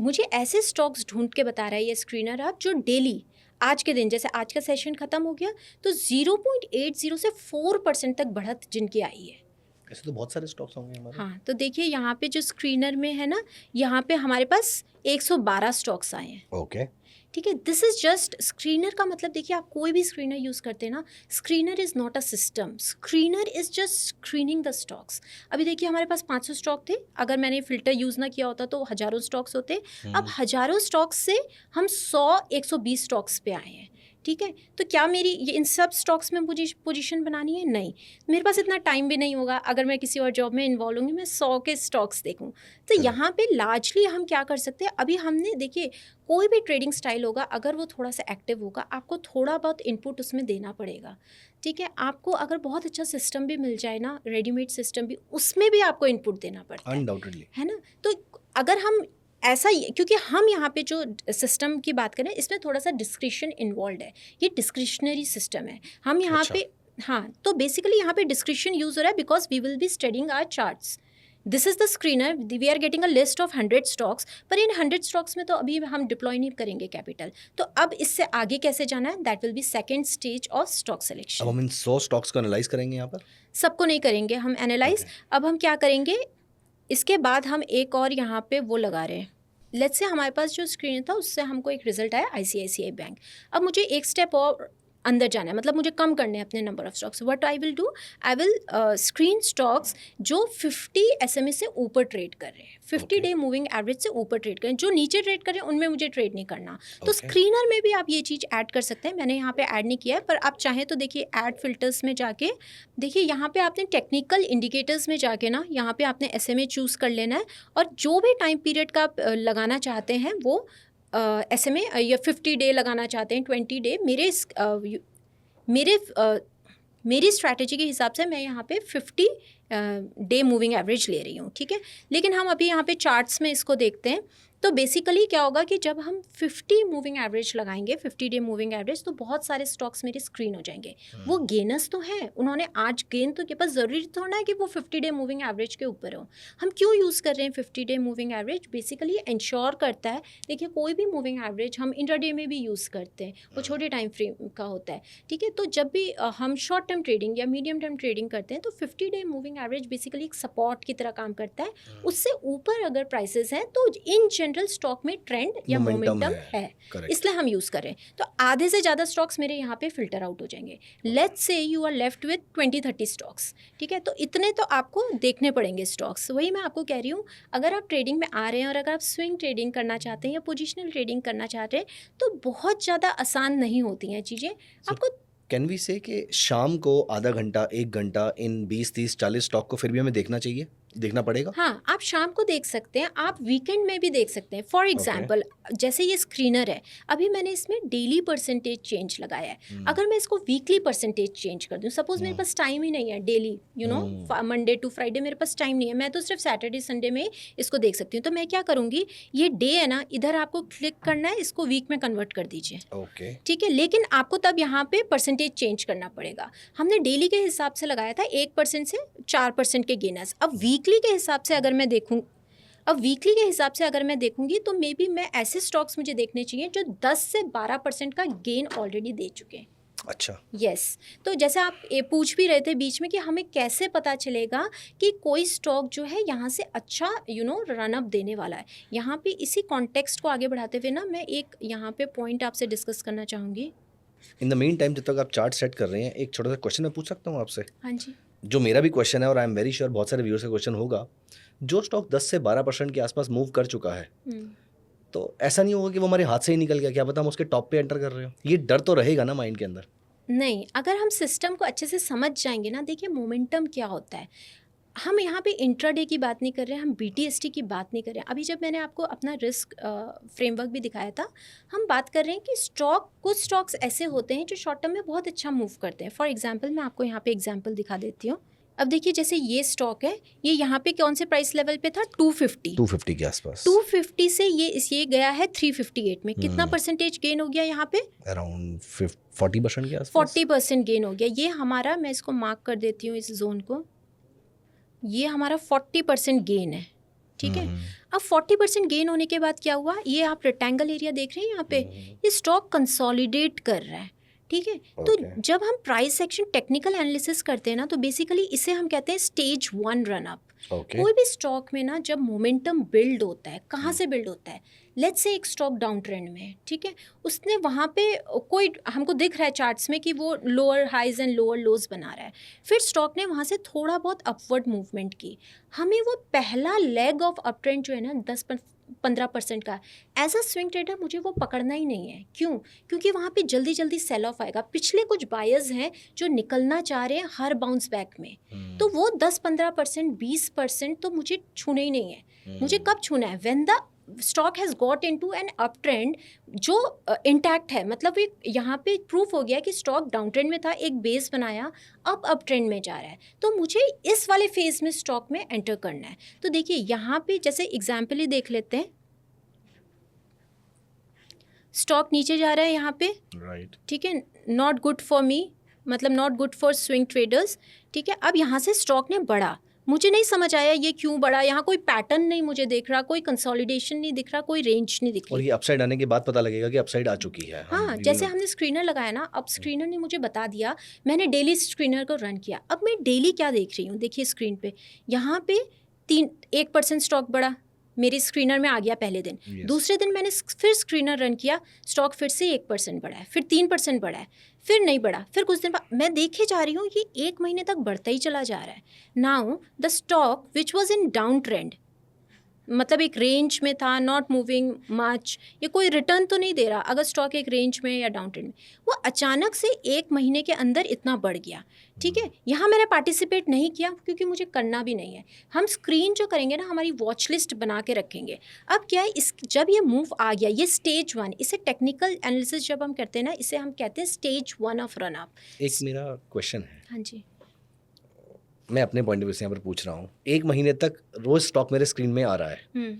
मुझे ऐसे स्टॉक्स ढूंढ के बता रहा है ये स्क्रीनर आप, जो डेली, आज के दिन, जैसे आज का सेशन ख़त्म हो गया तो 0.80 से 4% तक बढ़त जिनकी आई है. ऐसे तो बहुत सारे स्टॉक्स होंगे हमारे. हाँ, तो देखिए यहाँ पे जो स्क्रीनर में है ना, यहाँ पे हमारे पास 112 स्टॉक्स आए हैं. ओके. ठीक है, दिस इज़ जस्ट स्क्रीनर का मतलब. देखिए आप कोई भी स्क्रीनर यूज़ करते हैं ना, screener is not a system, screener is just screening the stocks. अभी देखिए हमारे पास 500 स्टॉक थे, अगर मैंने फ़िल्टर यूज़ ना किया होता तो हज़ारों स्टॉक्स होते. अब हज़ारों स्टॉक्स से हम 100-120 स्टॉक्स पे आए हैं. ठीक है, तो क्या मेरी ये इन सब स्टॉक्स में मुझे पोजीशन बनानी है? नहीं, मेरे पास इतना टाइम भी नहीं होगा. अगर मैं किसी और जॉब में इन्वॉल्व होंगी, मैं 100 के स्टॉक्स देखूँ. तो यहाँ पे लार्जली हम क्या कर सकते हैं, अभी हमने देखिए कोई भी ट्रेडिंग स्टाइल होगा, अगर वो थोड़ा सा एक्टिव होगा, आपको थोड़ा बहुत इनपुट उसमें देना पड़ेगा. ठीक है, आपको अगर बहुत अच्छा सिस्टम भी मिल जाए ना, रेडीमेड सिस्टम भी, उसमें भी आपको इनपुट देना पड़ता है, अनडाउटेडली, है ना. तो अगर हम ऐसा ही, क्योंकि हम यहाँ पे जो सिस्टम की बात करें, इसमें थोड़ा सा डिस्क्रिशन इन्वॉल्व है, ये डिस्क्रिशनरी सिस्टम है. हम यहाँ पे, हाँ, तो बेसिकली यहाँ पे डिस्क्रिशन यूज़ हो रहा है because we will be studying our charts. This is the screener, we are getting a list of 100 stocks, पर इन 100 स्टॉक्स में तो अभी हम डिप्लॉय नहीं करेंगे कैपिटल. तो अब इससे आगे कैसे जाना है, that will be second stage of stock selection. अब हम इन 100 स्टॉक्स को एनालाइज करेंगे यहाँ पर. सबको नहीं करेंगे हम एनालाइज. अब हम क्या करेंगे, इसके बाद हम एक और यहाँ पे वो लगा रहे हैं. लेट्स से हमारे पास जो स्क्रीन था उससे हमको एक रिजल्ट आया ICICI बैंक. अब मुझे एक स्टेप और अंदर जाना है, मतलब मुझे कम करने हैं अपने number of stocks, what I will do, I will screen stocks जो 50 SMA से ऊपर ट्रेड कर रहे हैं, 50 डे मूविंग एवरेज से ऊपर ट्रेड करें, जो नीचे ट्रेड करें उनमें मुझे ट्रेड नहीं करना। तो स्क्रीनर में भी आप ये चीज़ ऐड कर सकते हैं, मैंने यहाँ पे ऐड नहीं किया है, पर आप चाहें तो देखिए ऐड फिल्टर्स में जाके देखिए, यहाँ पे आपने टेक्निकल इंडिकेटर्स में जाके ना यहाँ पे आपने SMA चूज़ कर लेना है, और जो भी टाइम पीरियड का आप लगाना चाहते हैं वो SMA या 50 डे लगाना चाहते हैं, 20 डे, मेरी स्ट्रैटेजी के हिसाब से मैं यहाँ पे 50 डे मूविंग एवरेज ले रही हूँ, ठीक है। लेकिन हम अभी यहाँ पे चार्ट्स में इसको देखते हैं, तो बेसिकली क्या होगा कि जब हम 50 मूविंग एवरेज लगाएंगे, 50 डे मूविंग एवरेज, तो बहुत सारे स्टॉक्स मेरे स्क्रीन हो जाएंगे। वो गेनर्स तो हैं, उन्होंने आज गेन तो के पास, ज़रूरी थोड़ा है कि वो 50 डे मूविंग एवरेज के ऊपर हो। हम क्यों यूज़ कर रहे हैं 50 day moving average? Basically ensure करता है, देखिए कोई भी मूविंग एवरेज हम इंट्राडे में भी यूज़ करते हैं, वो छोटे टाइम फ्रेम का होता है, ठीक है। तो जब भी हम शॉर्ट टर्म ट्रेडिंग या मीडियम टर्म ट्रेडिंग करते हैं तो 50 डे मूविंग एवरेज बेसिकली एक सपोर्ट की तरह काम करता है। उससे ऊपर अगर प्राइसेस हैं तो इन जनरल स्टॉक में ट्रेंड या मोमेंटम है, इसलिए हम यूज़ करें। तो आधे से ज़्यादा स्टॉक्स मेरे यहाँ पे फिल्टर आउट हो जाएंगे। Let's say you are left with 20-30 stocks, ठीक है। तो इतने तो आपको देखने पड़ेंगे स्टॉक्स। वही मैं आपको कह रही हूँ, अगर आप ट्रेडिंग में आ रहे हैं और अगर आप स्विंग ट्रेडिंग करना चाहते हैं या पोजिशनल ट्रेडिंग करना चाहते हैं तो बहुत ज़्यादा आसान नहीं होती हैं चीज़ें। आपको कैन वी से कि शाम को आधा घंटा 1 घंटा इन 20-30-40 स्टॉक को फिर भी हमें देखना पड़ेगा? हाँ, आप शाम को देख सकते हैं, आप वीकेंड में भी देख सकते हैं। फॉर एग्जाम्पल जैसे ये स्क्रीनर है, अभी मैंने इसमें डेली परसेंटेज चेंज लगाया है। अगर मैं इसको वीकली परसेंटेज चेंज कर दूँ, सपोज मेरे पास टाइम ही नहीं है daily, you know Monday to Friday मेरे पास टाइम नहीं है, मैं तो सिर्फ सैटरडे संडे में इसको देख सकती हूँ। तो मैं क्या करूँगी, ये डे है ना, इधर आपको क्लिक करना है, इसको वीक में कन्वर्ट कर दीजिए, ठीक है। लेकिन आपको तब यहाँ पे परसेंटेज चेंज करना पड़ेगा। हमने डेली के हिसाब से लगाया था 1% से 4% के गेनर्स। अब वीकली के हिसाब से अगर मैं देखूंगी तो मे बी मैं ऐसे स्टॉक्स मुझे देखने चाहिए जो 10 से 12% का गेन ऑलरेडी दे चुके हैं। अच्छा, यस। तो जैसे आप ये पूछ भी रहे थे बीच में कि हमें कैसे पता चलेगा कि कोई स्टॉक जो है यहाँ से अच्छा रन अप देने वाला है। यहाँ पे इसी कॉन्टेक्स्ट को आगे बढ़ाते हुए ना मैं एक यहाँ पे पॉइंट आपसे डिस्कस करना चाहूँगी। इन द मीन टाइम जब तक आप चार्ट सेट कर रहे हैं, एक छोटा सा क्वेश्चन मैं पूछ सकता हूँ आपसे? हाँ जी। जो मेरा भी क्वेश्चन है और आई एम वेरी श्योर बहुत सारे व्यूअर्स का क्वेश्चन होगा, जो स्टॉक 10 से 12% के आसपास मूव कर चुका है, तो ऐसा नहीं होगा कि वो हमारे हाथ से ही निकल गया, क्या पता हम उसके टॉप पे एंटर कर रहे हो? ये डर तो रहेगा ना माइंड के अंदर? नहीं, अगर हम सिस्टम को अच्छे से समझ जाएंगे ना, देखिए मोमेंटम क्या होता है। हम यहाँ पे इंट्राडे की बात नहीं कर रहे हैं, हम BTST की बात नहीं कर रहे हैं। अभी जब मैंने आपको अपना रिस्क फ्रेमवर्क भी दिखाया था, हम बात कर रहे हैं कि कुछ स्टॉक्स ऐसे होते हैं जो शॉर्ट टर्म में बहुत अच्छा मूव करते हैं। फॉर एग्जांपल मैं आपको यहाँ पे एग्जांपल दिखा देती हूँ। अब देखिए जैसे ये स्टॉक है, ये यहाँ पे कौन से प्राइस लेवल पे था, 250 के आसपास। 250 से ये गया है 358 में। कितना परसेंटेज गेन हो गया यहाँ पे? अराउंड 40% के आसपास। 40% गेन हो गया। ये हमारा, मैं इसको मार्क कर देती हूँ इस जोन को, ये हमारा 40% गेन है, ठीक है। अब 40% गेन होने के बाद क्या हुआ, ये आप रेक्टेंगल एरिया देख रहे हैं यहाँ पे, ये स्टॉक कंसोलिडेट कर रहा है, ठीक है। तो जब हम प्राइस एक्शन टेक्निकल एनालिसिस करते हैं ना, तो बेसिकली इसे हम कहते हैं स्टेज 1 रन अप। कोई भी स्टॉक में ना जब मोमेंटम बिल्ड होता है, कहाँ से बिल्ड होता है, लेट्स से एक स्टॉक डाउन ट्रेंड में है, ठीक है, उसने वहाँ पे कोई हमको दिख रहा है चार्ट्स में कि वो lower highs and lower lows बना रहा है, फिर स्टॉक ने वहाँ से थोड़ा बहुत अपवर्ड मूवमेंट की, हमें वो पहला लेग ऑफ अप ट्रेंड जो है ना 10-15% का, एज अ स्विंग ट्रेडर मुझे वो पकड़ना ही नहीं है। क्यों? क्योंकि वहाँ पे जल्दी जल्दी सेल ऑफ आएगा। पिछले कुछ बायर्स हैं जो निकलना चाह रहे हैं हर बाउंस बैक में, तो वो 10-15%, 20% तो मुझे छूने ही नहीं है। मुझे कब छूना है? When the stock has got into an up trend जो इंटैक्ट है, मतलब एक यहाँ पे प्रूफ हो गया कि स्टॉक डाउन ट्रेंड में था, एक बेस बनाया, अब अप ट्रेंड में जा रहा है, तो मुझे इस वाले फेज में स्टॉक में एंटर करना है। तो देखिए यहाँ पे जैसे एग्जाम्पल ही देख लेते हैं, स्टॉक नीचे जा रहा है यहाँ पे, राइट, ठीक है, नॉट गुड फॉर मी, मतलब not good for swing traders, ठीक है। अब यहाँ से स्टॉक ने बढ़ा, मुझे नहीं समझ आया ये क्यों बढ़ा, यहाँ कोई पैटर्न नहीं मुझे दिख रहा, कोई कंसोलिडेशन नहीं दिख रहा, कोई रेंज नहीं दिख रही। और ये अपसाइड आने के बाद पता लगेगा कि अपसाइड आ चुकी है। हाँ, जैसे हमने स्क्रीनर लगाया ना, अब स्क्रीनर ने मुझे बता दिया, मैंने डेली स्क्रीनर को रन किया, अब मैं डेली क्या देख रही हूँ, देखिए स्क्रीन पे यहाँ पे 1% स्टॉक बढ़ा, मेरी स्क्रीनर में आ गया पहले दिन। दूसरे दिन मैंने फिर स्क्रीनर रन किया, स्टॉक फिर से 1% बढ़ा है, फिर 3% बढ़ा है, फिर नहीं बढ़ा, फिर कुछ दिन बाद मैं देखे जा रही हूँ ये 1 महीने तक बढ़ता ही चला जा रहा है। Now the stock which was in down trend, मतलब एक रेंज में था, नॉट मूविंग मच, ये कोई रिटर्न तो नहीं दे रहा अगर स्टॉक एक रेंज में या डाउन ट्रेंड में, वो अचानक से 1 महीने के अंदर इतना बढ़ गया। ठीक है, यहाँ मैंने पार्टिसिपेट नहीं किया क्योंकि मुझे करना भी नहीं है। हम स्क्रीन जो करेंगे ना, हमारी वॉच लिस्ट बना के रखेंगे। अब क्या है, इस जब ये मूव आ गया, ये स्टेज 1, इसे टेक्निकल एनालिसिस जब हम करते हैं ना, इसे हम कहते हैं स्टेज 1 ऑफ रन अप। एक मेरा क्वेश्चन है, हाँ जी, मैं अपने पॉइंट ऑफ व्यू से यहाँ पर पूछ रहा हूँ, 1 महीने तक रोज स्टॉक मेरे स्क्रीन में आ रहा है,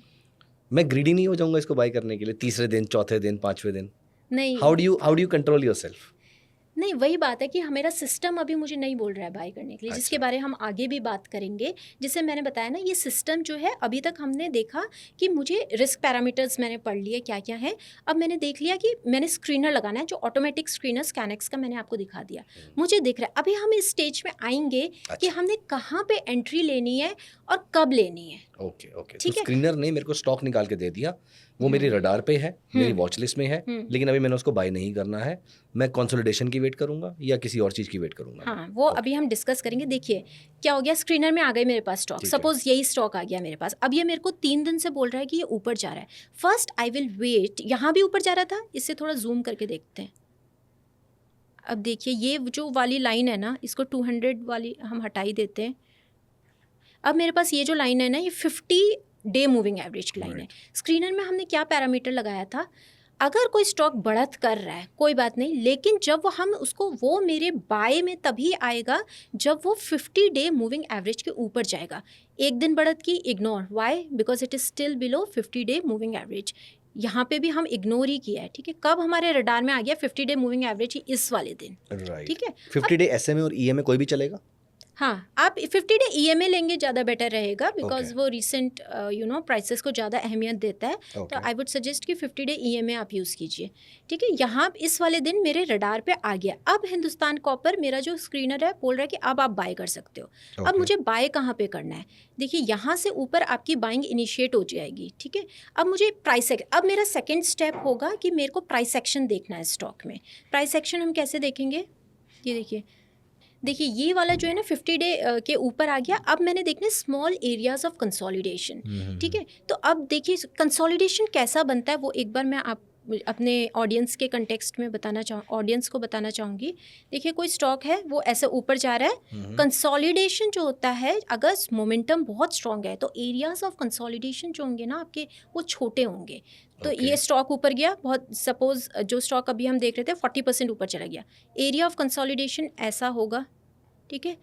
मैं ग्रीडी नहीं हो जाऊंगा इसको बाय करने के लिए तीसरे दिन, चौथे दिन, 5वें दिन? नहीं। How do you control yourself? नहीं, वही बात है कि मेरा सिस्टम अभी मुझे नहीं बोल रहा है बाय करने के लिए, जिसके बारे हम आगे भी बात करेंगे। जिसे मैंने बताया ना, ये सिस्टम जो है, अभी तक हमने देखा कि मुझे रिस्क पैरामीटर्स मैंने पढ़ लिए क्या क्या है। अब मैंने देख लिया कि मैंने स्क्रीनर लगाना है, जो ऑटोमेटिक स्क्रीनर स्कैनेक्स का मैंने आपको दिखा दिया, मुझे दिख रहा है। अभी हम इस स्टेज में आएंगे कि हमने कहाँ पे एंट्री लेनी है और कब लेनी है। ओके, ठीक है। स्क्रीनर ने मेरे को स्टॉक निकाल के दे दिया, वो मेरी रडार पे है, मेरी वॉच लिस्ट में है, लेकिन अभी मैंने उसको बाय नहीं करना है। मैं कंसोलिडेशन की वेट करूंगा या किसी और चीज़ की वेट करूंगा? हाँ, वो अभी हम डिस्कस करेंगे। देखिए क्या हो गया, स्क्रीनर में आ गए मेरे पास स्टॉक, सपोज यही स्टॉक आ गया मेरे पास। अब ये मेरे को 3 दिन से बोल रहा है कि ये ऊपर जा रहा है। फर्स्ट आई विल वेट, यहाँ भी ऊपर जा रहा था, इससे थोड़ा जूम करके देखते हैं। अब देखिए ये जो वाली लाइन है ना, इसको 200 वाली हम हटा ही देते हैं। अब मेरे पास ये जो लाइन है ना, ये 50 डे मूविंग एवरेज की लाइन है। स्क्रीनर में हमने क्या पैरामीटर लगाया था, अगर कोई स्टॉक बढ़त कर रहा है कोई बात नहीं, लेकिन जब हम उसको, वो मेरे बाय में तभी आएगा जब वो 50 डे मूविंग एवरेज के ऊपर जाएगा। एक दिन बढ़त की, ignore, why, because it is still below 50 day moving average. यहाँ पे भी हम इग्नोर ही किया है। ठीक है, कब हमारे रडार में आ गया 50 डे मूविंग एवरेज ही, इस वाले दिन। ठीक है, 50 डे SMA और EMA कोई भी चलेगा? हाँ, आप 50 डे EMA लेंगे ज़्यादा बेटर रहेगा, बिकॉज वो रिसेंट प्राइसेस को ज़्यादा अहमियत देता है। तो आई वुड सजेस्ट कि 50 डे EMA आप यूज़ कीजिए। ठीक है, यहाँ इस वाले दिन मेरे रडार पे आ गया। अब हिंदुस्तान कॉपर मेरा जो स्क्रीनर है बोल रहा है कि अब आप बाय कर सकते हो। अब मुझे बाय कहाँ पे करना है? देखिए यहाँ से ऊपर आपकी बाइंग इनिशिएट हो जाएगी। ठीक है, अब मुझे अब मेरा सेकेंड स्टेप होगा कि मेरे को प्राइस एक्शन देखना है स्टॉक में। प्राइस एक्शन हम कैसे देखेंगे? ये देखिए ये वाला जो है ना 50 डे के ऊपर आ गया। अब मैंने देखना है स्मॉल एरियाज ऑफ कंसोलिडेशन। ठीक है, तो अब देखिए कंसोलिडेशन कैसा बनता है, वो एक बार मैं अपने ऑडियंस के कंटेक्स्ट में ऑडियंस को बताना चाहूँगी। देखिए कोई स्टॉक है, वो ऐसे ऊपर जा रहा है। कंसोलिडेशन जो होता है, अगर मोमेंटम बहुत स्ट्रॉन्ग है तो एरियाज ऑफ कंसोलिडेशन जो होंगे ना आपके, वो छोटे होंगे। तो ये स्टॉक ऊपर गया बहुत, सपोज जो स्टॉक अभी हम देख रहे थे 40% ऊपर चला गया, एरिया ऑफ कंसोलिडेशन ऐसा होगा। ठीक है,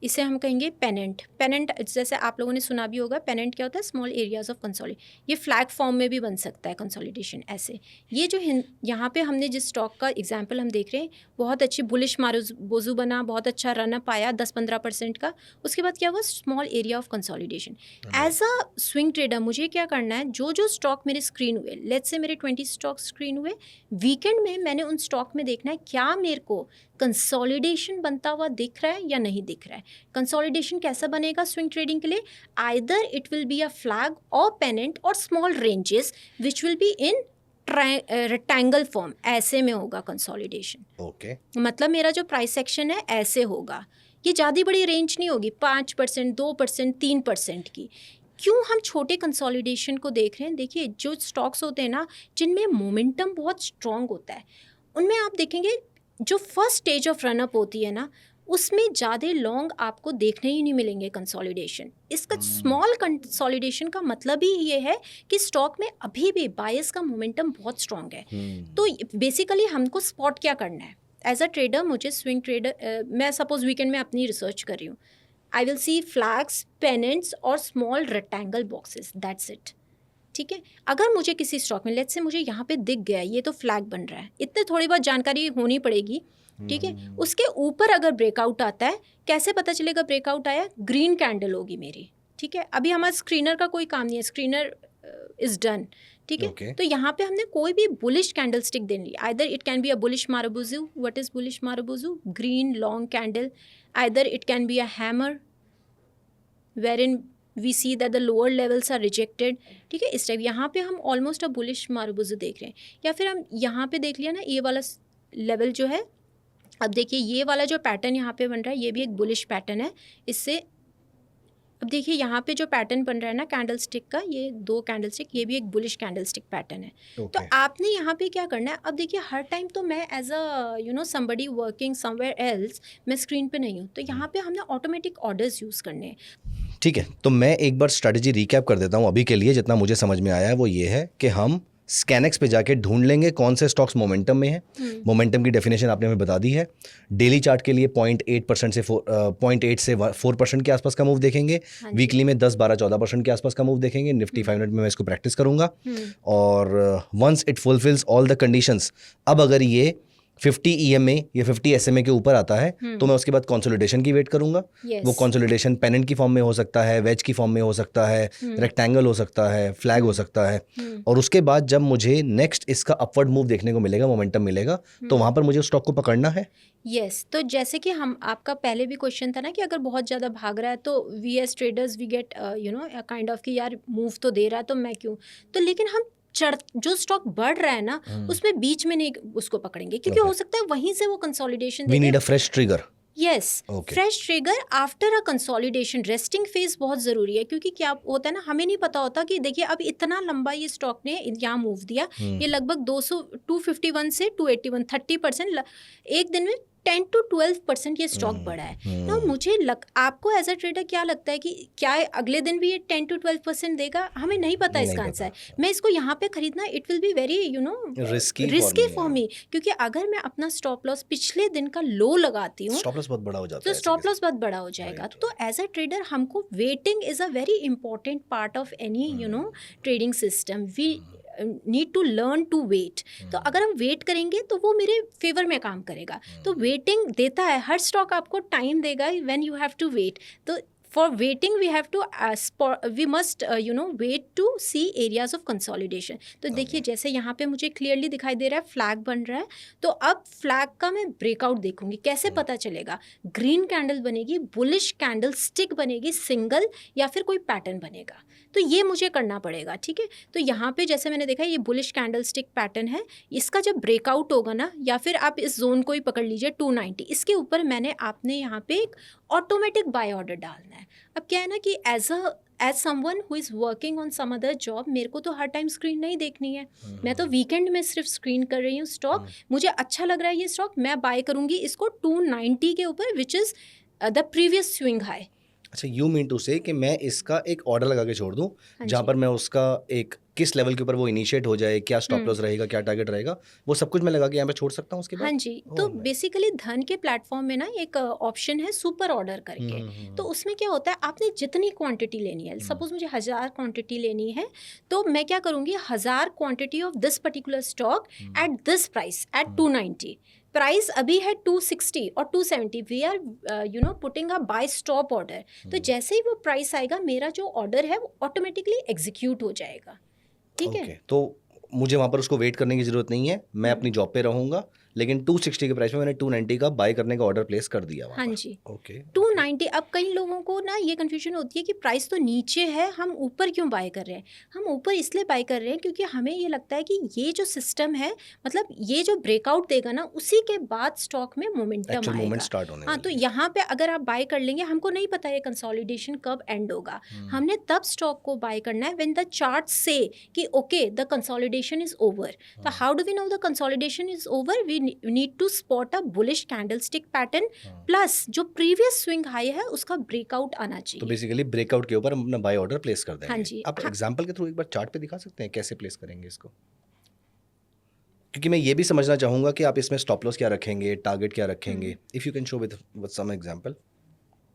इसे हम कहेंगे पेनेंट। जैसे आप लोगों ने सुना भी होगा, पेनेंट क्या होता है? Small areas of consolidation. ये फ्लैग फॉर्म में भी बन सकता है कंसोलिडेशन ऐसे। ये जो यहाँ पे हमने जिस स्टॉक का एग्जांपल हम देख रहे हैं, बहुत अच्छी बुलिश मारूबोजू बना, बहुत अच्छा रनअप आया 10-15% का। उसके बाद क्या हुआ? Small area of consolidation. As a swing trader मुझे क्या करना है, जो स्टॉक मेरे स्क्रीन हुए, लेट्स से मेरे 20 स्टॉक स्क्रीन हुए, वीकेंड में मैंने उन स्टॉक में देखना है क्या मेरे को कंसोलिडेशन बनता हुआ दिख रहा है या नहीं दिख रहा है। कंसोलिडेशन कैसा बनेगा स्विंग ट्रेडिंग के लिए? Either it will be a flag और पेनेंट और small ranges which will be in rectangle form, ऐसे में होगा कंसोलिडेशन। ओके, मतलब मेरा जो प्राइस सेक्शन है ऐसे होगा। ये ज़्यादा बड़ी रेंज नहीं होगी, 5%, 2%, 3% की। क्यों हम छोटे कंसोलिडेशन को देख रहे हैं? देखिए जो स्टॉक्स होते हैं ना, जिनमें मोमेंटम बहुत स्ट्रॉन्ग होता है, उनमें आप देखेंगे जो फर्स्ट स्टेज ऑफ रनअप होती है ना, उसमें ज़्यादा लॉन्ग आपको देखने ही नहीं मिलेंगे कंसोलिडेशन। इसका स्मॉल कंसोलिडेशन का मतलब ही ये है कि स्टॉक में अभी भी बायर्स का मोमेंटम बहुत स्ट्रॉन्ग है। तो बेसिकली हमको स्पॉट क्या करना है एज अ ट्रेडर? मुझे स्विंग ट्रेडर, मैं सपोज वीकेंड में अपनी रिसर्च कर रही हूँ, आई विल सी फ्लैग्स, पेनेंट्स और small rectangle boxes, that's it. ठीक है, अगर मुझे किसी स्टॉक में, लेट्स से मुझे यहाँ पे दिख गया ये तो फ्लैग बन रहा है, इतने थोड़ी बहुत जानकारी होनी पड़ेगी। ठीक है, उसके ऊपर अगर ब्रेकआउट आता है, कैसे पता चलेगा ब्रेकआउट आया? ग्रीन कैंडल होगी मेरी। ठीक है, अभी हमारा स्क्रीनर का कोई काम नहीं है, स्क्रीनर इज डन। ठीक है, तो यहाँ पे हमने कोई भी बुलिश कैंडल स्टिक देनी है। Either it can be a bullish marubozu. What is bullish marubozu? Green long candle. Either it can be a hammer wherein we see that the lower levels are rejected, ठीक है, इस टाइप। यहाँ पे हम ऑलमोस्ट अ बुलिश मारुबुजु देख रहे हैं। या फिर हम यहाँ पे देख लिया ना, ये वाला लेवल जो है, अब देखिए ये वाला जो पैटर्न यहाँ पे बन रहा है ये भी एक बुलिश पैटर्न है। इससे अब देखिए यहाँ पे जो पैटर्न बन रहा है ना कैंडल स्टिक का, ये 2 कैंडल स्टिक, ये भी एक बुलिश कैंडल स्टिक पैटर्न है। तो आपने यहाँ पे क्या करना है, अब देखिए हर टाइम तो मैं as a somebody working somewhere else मैं स्क्रीन पे नहीं हूँ, तो यहाँ पे हमने ऑटोमेटिक ऑर्डर्स यूज़ करने हैं। ठीक है, तो मैं एक बार स्ट्रेटजी रिकैप कर देता हूँ अभी के लिए। जितना मुझे समझ में आया है वो ये है कि हम स्कैनेक्स पे जाके ढूंढ लेंगे कौन से स्टॉक्स मोमेंटम में हैं। मोमेंटम की डेफिनेशन आपने हमें बता दी है। डेली चार्ट के लिए 0.8% से 0.8 से 4% के आसपास का मूव देखेंगे। वीकली में 10-12-14% के आसपास का मूव देखेंगे। निफ्टी 500 में मैं इसको प्रैक्टिस करूंगा। और once it fulfills all the conditions, अब अगर ये 50 EMA या 50 SMA के ऊपर आता है तो मैं उसके बाद कंसोलिडेशन की वेट करूंगा। वो कंसोलिडेशन पेनेंट की फॉर्म में हो सकता है, वेज की फॉर्म में हो सकता है, रेक्टेंगल हो सकता है, फ्लैग हो सकता है। और उसके बाद जब मुझे नेक्स्ट इसका अपवर्ड मूव देखने को मिलेगा, मोमेंटम मिलेगा, तो वहां पर मुझे स्टॉक को पकड़ना है। यस तो जैसे कि हम आपका पहले भी क्वेश्चन था ना कि अगर बहुत ज़्यादा भाग रहा है तो we as traders we get kind of कि यार मूव तो दे रहा है तो मैं क्यों, तो लेकिन हम जो स्टॉक बढ़ रहा है ना उसमें बीच में नहीं उसको पकड़ेंगे, क्योंकि हो सकता है वहीं से वो consolidation we need a fresh trigger. Yes, fresh trigger after a consolidation. Resting phase बहुत ज़रूरी है, क्योंकि क्या होता है ना, हमें नहीं पता होता कि देखिए अब इतना लंबा ये स्टॉक ने यहाँ मूव दिया, ये लगभग 251 से 281 30% एक दिन में 10 to 12% ये स्टॉक बढ़ा है ना। मुझे आपको एज अ ट्रेडर क्या लगता है कि क्या अगले दिन भी ये 10 to 12% देगा? हमें नहीं पता इसका आंसर। मैं इसको यहाँ पे खरीदना it will be very risky for me, क्योंकि अगर मैं अपना स्टॉप लॉस पिछले दिन का लो लगाती हूँ, स्टॉप लॉस बहुत बड़ा हो जाता है, तो स्टॉप लॉस बहुत बड़ा हो जाएगा। तो एज अ ट्रेडर हमको waiting is a very important part of any trading system. We need to learn to wait. तो अगर हम वेट करेंगे तो वो मेरे फेवर में काम करेगा। तो वेटिंग देता है, हर स्टॉक आपको टाइम देगा when you have to wait. तो for waiting we have to we must wait to see areas of consolidation। तो देखिए जैसे यहाँ पे मुझे क्लियरली दिखाई दे रहा है फ्लैग बन रहा है, तो अब फ्लैग का मैं ब्रेकआउट देखूंगी। कैसे पता चलेगा? ग्रीन कैंडल बनेगी, बुलिश कैंडल स्टिक बनेगी, सिंगल, या फिर कोई पैटर्न बनेगा, तो ये मुझे करना पड़ेगा। ठीक है, तो यहाँ पे जैसे मैंने देखा ये बुलिश कैंडल स्टिक पैटर्न है, इसका जब ब्रेकआउट होगा ना, या फिर आप इस जोन को ही पकड़ लीजिए 290, इसके ऊपर आपने यहाँ पे एक ऑटोमेटिक बाय ऑर्डर डालना है। अब क्या है ना कि as someone who is working on some other job, मेरे को तो हर टाइम स्क्रीन नहीं देखनी है। मैं तो वीकेंड में सिर्फ स्क्रीन कर रही हूँ स्टॉक। मुझे अच्छा लग रहा है ये स्टॉक, मैं बाय करूँगी इसको 290 के ऊपर, which is the previous swing high. अच्छा, यू मीन टू से कि मैं इसका एक ऑर्डर लगा के छोड़ दूं जहां पर मैं उसका एक किस लेवल के ऊपर वो इनिशिएट हो जाए, क्या स्टॉप लॉस रहेगा, क्या टारगेट रहेगा, वो सब कुछ मैं लगा के यहाँ पे छोड़ सकता हूँ उसके बाद। हाँ जी, तो बेसिकली धन के प्लेटफॉर्म में ना एक ऑप्शन है सुपर ऑर्डर करके। तो उसमें क्या होता है, आपने जितनी क्वांटिटी लेनी है, सपोज मुझे 1000 क्वांटिटी लेनी है, तो मैं क्या करूँगी, 1000 quantity of this particular stock at this price at 290। Price अभी है 260 और 270, we are putting a buy stop order. तो जैसे ही वो प्राइस आएगा, मेरा जो ऑर्डर है वो ऑटोमेटिकली एग्जीक्यूट हो जाएगा। ठीक है, तो मुझे वहाँ पर उसको वेट करने की जरूरत नहीं है, मैं अपनी जॉब पे रहूँगा, लेकिन 260 के प्राइस में मैंने 290 का बाय करने का ऑर्डर प्लेस कर दिया। हाँ जी, 290। अब कई लोगों को ना ये कन्फ्यूजन होती है कि प्राइस तो नीचे है, हम ऊपर क्यों बाय कर रहे हैं? हम ऊपर इसलिए बाय कर रहे हैं क्योंकि हमें ये लगता है कि ये जो सिस्टम है, मतलब ये जो ब्रेकआउट देगा ना, उसी के बाद स्टॉक में मोमेंटम आएगा। हाँ, तो यहाँ पे अगर आप बाय कर लेंगे, हमको नहीं पता ये कंसोलिडेशन कब एंड होगा, हमने तब स्टॉक को बाय करना है व्हेन द चार्ट से कि okay the consolidation is over. तो how do we know the consolidation is over? We need to spot a bullish candlestick pattern plus जो previous swing high है उसका breakout आना चाहिए। तो बेसिकली ब्रेकआउट के ऊपर हम अपना बाय ऑर्डर प्लेस कर देंगे। हाँ जी, आप एग्जांपल के थ्रू एक बार चार्ट पे दिखा सकते हैं कैसे प्लेस करेंगे इसको? क्योंकि मैं ये भी समझना चाहूंगा कि आप इसमें स्टॉप लॉस क्या रखेंगे, टारगेट क्या रखेंगे, if you can show with some example.